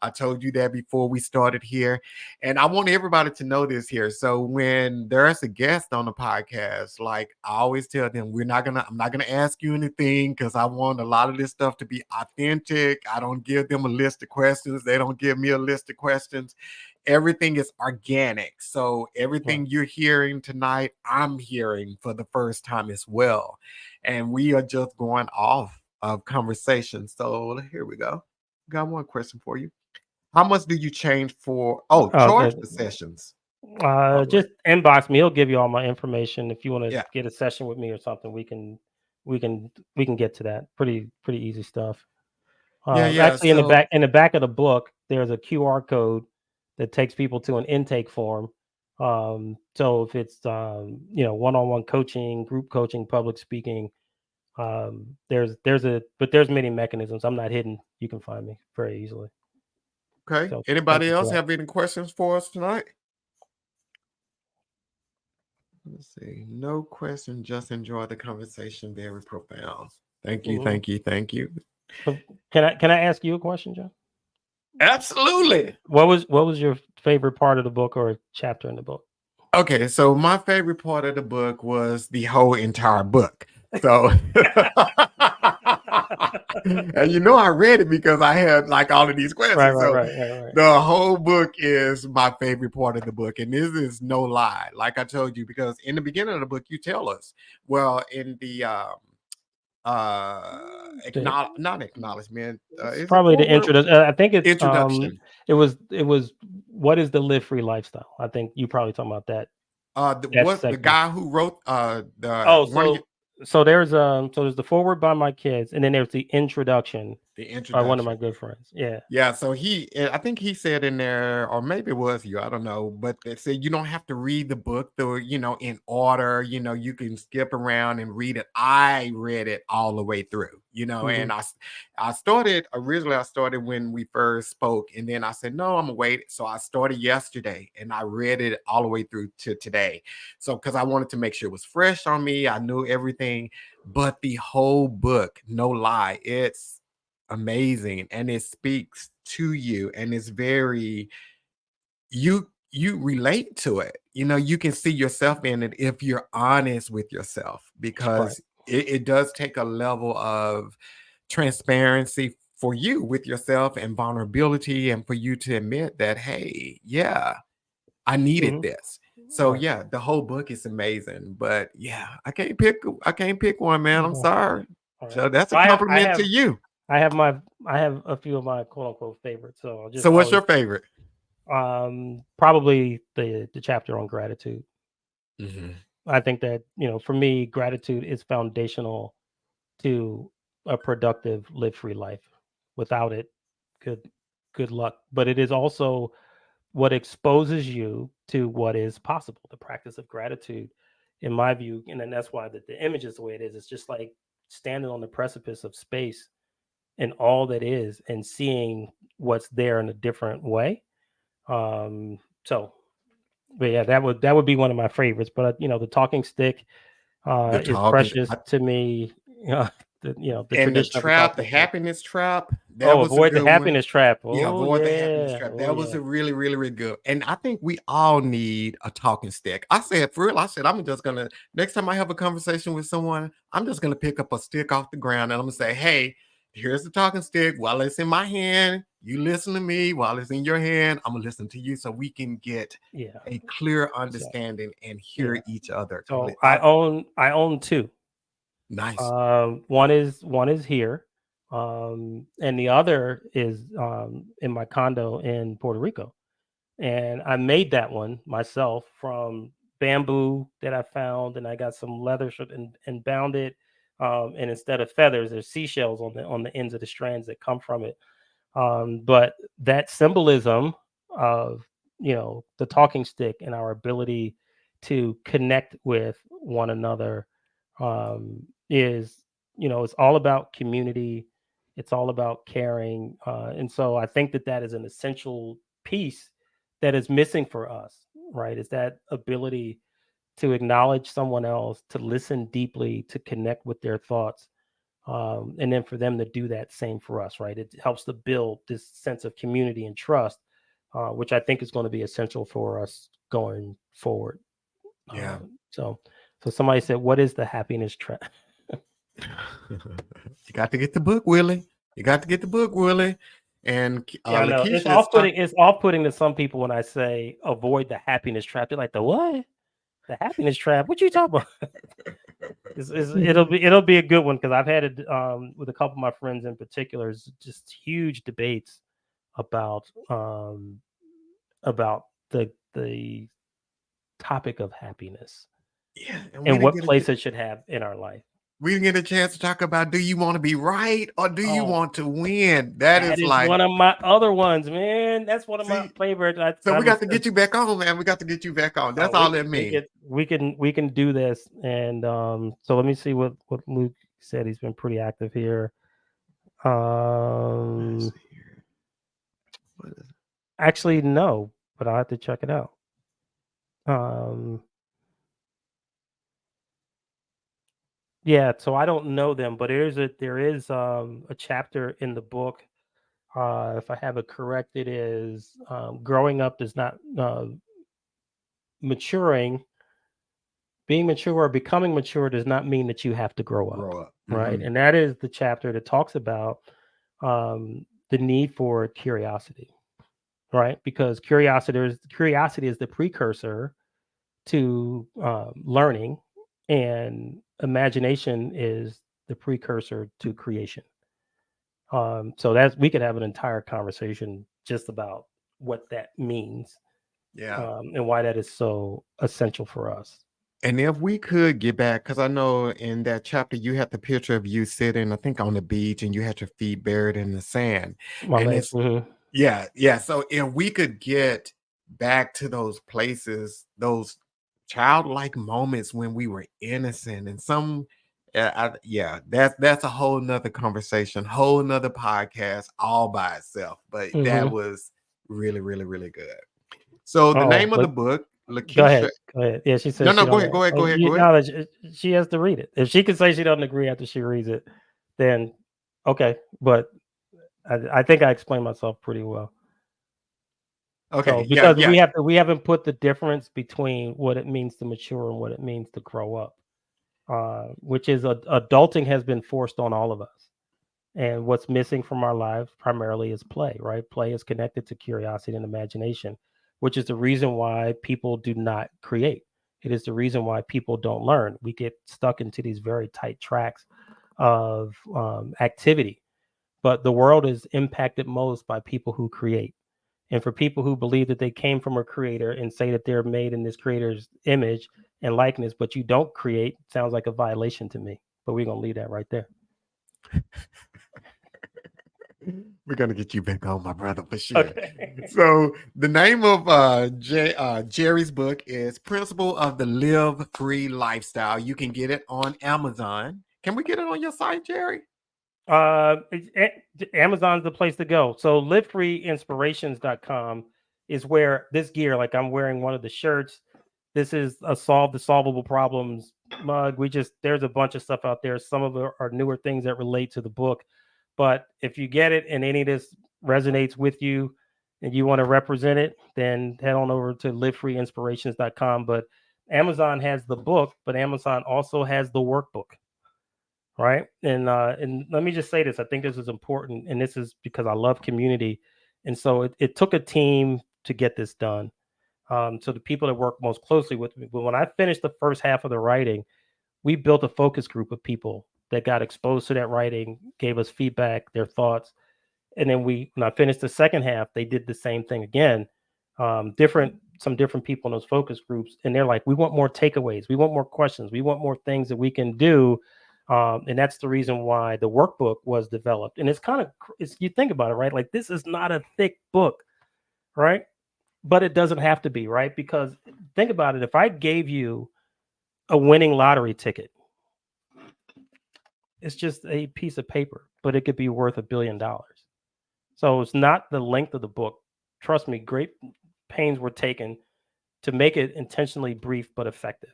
I told you that before we started here, and I want everybody to know this here. So when there's a guest on the podcast, like I always tell them, I'm not gonna ask you anything because I want a lot of this stuff to be authentic. I don't give them a list of questions. They don't give me a list of questions. everything is organic. So everything Right. you're hearing tonight, I'm hearing for the first time as well. And we are just going off of conversation. So here we go. Got one question for you. How much do you change for? Oh, charge Okay. the sessions. All right. Just inbox me. He'll give you all my information. If you want to Yeah. get a session with me or something, we can get to that. Pretty easy stuff. Yeah. Yeah. Actually, in the So, back of the book, there's a QR code that takes people to an intake form. So if it's one-on-one coaching, group coaching, public speaking, there's many mechanisms. I'm not hidden. You can find me very easily. okay. So thank Anybody you for else that. have any questions for us tonight? Let's see. No question. Just enjoy the conversation. Very profound. Thank you. Mhm. Thank you. Thank you. But can I ask you a question, John? Absolutely. What was your favorite part of the book or chapter in the book? Okay, so my favorite part of the book was the whole entire book. So, and you know, I read it because I had like all of these Right, questions. right, So, right, right, right. the whole book is my favorite part of the book. And this is no lie, like I told you, because in the beginning of the book, you tell us, well, in the The- not acknowledgement, it's is it probably the forward? introduction. I think it's Introduction. it was what is the live-free lifestyle? I think you probably talking about that What the section. guy who wrote the Oh, one of you, so there's the forward by my kids, and then there's the introduction the by one of my introduction. good friends. Yeah. Yeah, so I think he said in there, or maybe it was you, I don't know, but they said you don't have to read the book through, in order, you can skip around and read it. I read it all the way through, and Hmm. I started when we first spoke, and then I said, no, I'm gonna wait. So I started yesterday and I read it all the way through to today. So, because I wanted to make sure it was fresh on me, I knew everything, but the whole book, no lie, it's amazing and it speaks to you and it's very you relate to it. You can see yourself in it if you're honest with yourself, Right. because it does take a level of transparency for you with yourself and vulnerability, and for you to admit that, hey, yeah, I needed Hmm. this. So Right. yeah, the whole book is amazing, but yeah, I can't pick one, man. I'm Mhm. sorry. All right. So that's a So I compliment to have you. I have a few of my quote unquote favorites. So I'll just So what's always your favorite? probably the chapter on gratitude. Mhm. I think that, for me, gratitude is foundational to a productive live free life. Without it, good good luck. But it is also what exposes you to what is possible. The practice of gratitude, in my view, and then that's why the image is the way it is. It's just like standing on the precipice of space and all that is, and seeing what's there in a different way. So, but yeah, that would be one of my favorites. But the talking stick The is talking precious to me. The and the tradition of the trap, the talking stick. happiness trap, that Oh, was a avoid the good one. happiness trap. Yeah, Oh avoid the happiness yeah. trap. Oh That was yeah. a really, really, really good. And I think we all need a talking stick. I said, for real, I said, I'm just gonna, next time I have a conversation with someone, I'm just gonna pick up a stick off the ground and I'm gonna say, hey, here's the talking stick. While it's in my hand, you listen to me. While it's in your hand, I'm gonna listen to you, so we can get Yeah. a clear So understanding and yeah. hear each other. So I, I own two. nice. One is here, and the other is in my condo in Puerto Rico. And I made that one myself from bamboo that I found, and I got some leather and bound it. And instead of feathers, there's seashells on the ends of the strands that come from it. But that symbolism of the talking stick and our ability to connect with one another is it's all about community. It's all about caring, and so I think that is an essential piece that is missing for us, right? Is that ability to acknowledge someone else, to listen deeply, to connect with their thoughts, and then for them to do that same for us, right? It helps to build this sense of community and trust, which I think is going to be essential for us going forward. Yeah. So, so somebody said, "What is the happiness trap?" You got to get the book, Willie. You got to get the book, Willie. And Yeah, I know. It's Lakeisha is off-putting. It's off-putting to some people when I say avoid the happiness trap. They're like, the what? The happiness trap? What you talking about? It'll be a good one because I've had it with a couple of my friends in particular. It's just huge debates about about the topic of happiness yeah, and and what place it should have in our life. we didn't get a chance to talk about, do you want to be right or do you Oh, want to win? That that is is like, one of my other ones, man. That's one of my see, favorites. so we got to get you back on, man. We got to get you back on. That's all that means. We can do this. And so let me see what Luke said. He's been pretty active here. Actually, no, but I'll have to check it out. Yeah, so I don't know them, but there is a chapter in the book. If I have it correct, it is growing up does not maturing. Being mature or becoming mature does not mean that you have to grow up. Right? And that is the chapter that talks about the need for curiosity, right? Because curiosity is the precursor to learning, and imagination is the precursor to creation. So that's we could have an entire conversation just about what that means, and why that is so essential for us. And if we could get back, because I know in that chapter you had the picture of you sitting, I think, on the beach, and you had your feet buried in the sand. My And legs. it's yeah. So if we could get back to those places, those childlike moments when we were innocent, and some that's a whole nother conversation, whole nother podcast all by itself. But that was really, really, really good. So the name of the book, Go ahead. Lakeisha. Go ahead. Yeah, she No, says no, she go don't. ahead, go ahead, go ahead, You go ahead. know, she has to read it. If she can say she doesn't agree after she reads it, then okay. But I think I explained myself pretty well. Okay, So because we haven't put the difference between what it means to mature and what it means to grow up, which is adulting has been forced on all of us. And what's missing from our lives primarily is play, right? Play is connected to curiosity and imagination, which is the reason why people do not create. It is the reason why people don't learn. We get stuck into these very tight tracks of activity. But the world is impacted most by people who create. And for people who believe that they came from a creator and say that they're made in this creator's image and likeness, but you don't create, sounds like a violation to me. But we're going to leave that right there. We're gonna get you back on, my brother, for sure. Okay. So the name of Jerry's book is Principle of the LiveFree Lifestyle. You can get it on Amazon. Can we get it on your site, Jerry? Amazon's the place to go. So livefreeinspirations.com is where this gear, like I'm wearing one of the shirts. This is a solve the solvable problems mug. There's a bunch of stuff out there. Some of it are newer things that relate to the book. But if you get it and any of this resonates with you and you want to represent it, then head on over to livefreeinspirations.com. But Amazon has the book, but Amazon also has the workbook. Right. And let me just say this. I think this is important. And this is because I love community. And so it took a team to get this done. So the people that work most closely with me, but when I finished the first half of the writing, we built a focus group of people that got exposed to that writing, gave us feedback, their thoughts. And then when I finished the second half, they did the same thing again. Some different people in those focus groups. And they're like, we want more takeaways. We want more questions. We want more things that we can do. And that's the reason why the workbook was developed. And it's you think about it, right? Like, this is not a thick book, right? But it doesn't have to be, right? Because think about it. If I gave you a winning lottery ticket, it's just a piece of paper, but it could be worth $1 billion. So it's not the length of the book. Trust me, great pains were taken to make it intentionally brief but effective.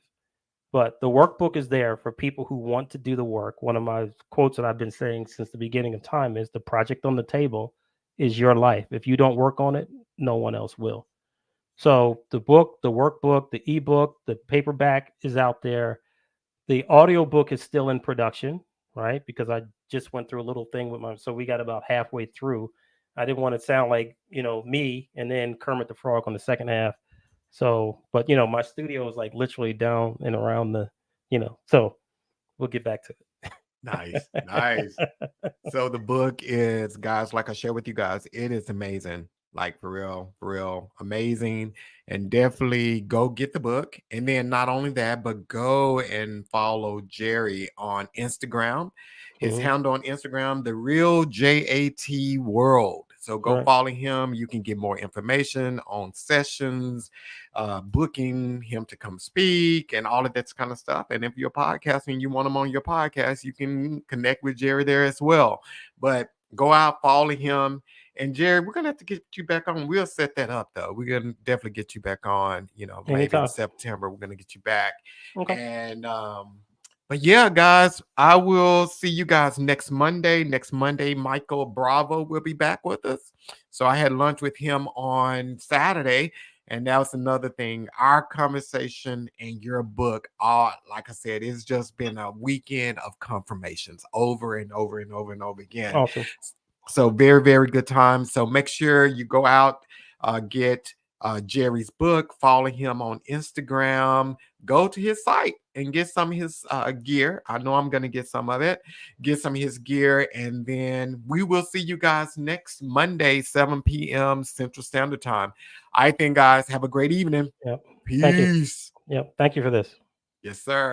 But the workbook is there for people who want to do the work. One of my quotes that I've been saying since the beginning of time is the project on the table is your life. If you don't work on it, no one else will. So the book, the workbook, the ebook, the paperback is out there. The audiobook is still in production, right? Because I just went through a little thing with so we got about halfway through. I didn't want to sound like, me and then Kermit the Frog on the second half. So, but my studio is like literally down and around so we'll get back to Nice, nice. it. So the book is, guys, like I share with you guys, it is amazing. Like for real, amazing. And definitely go get the book. And then not only that, but go and follow Jerry on Instagram. His Mhm. handle on Instagram, the real JAT World. So go Right. follow him. You can get more information on sessions, booking him to come speak, and all of that kind of stuff. And if you're podcasting, you want him on your podcast, you can connect with Jerry there as well. But go out, follow him. And Jerry, we're gonna have to get you back on. We'll set that up though. We're gonna definitely get you back on. Maybe in Anytime. September, we're gonna get you back. Okay. And but yeah, guys, I will see you guys next Monday. Next Monday, Michael Bravo will be back with us. So I had lunch with him on Saturday. And that was another thing. Our conversation and your book, like I said, it's just been a weekend of confirmations over and over and over and over again. Awesome. So very, very good time. So make sure you go out, get Jerry's book, follow him on Instagram, go to his site and get some of his gear. I know I'm going to get some of it, get some of his gear. And then we will see you guys next Monday, 7 p.m. Central Standard Time. I think, guys, have a great evening. Yep. Thank you. Peace. Yep. Thank you for this. Yes, sir.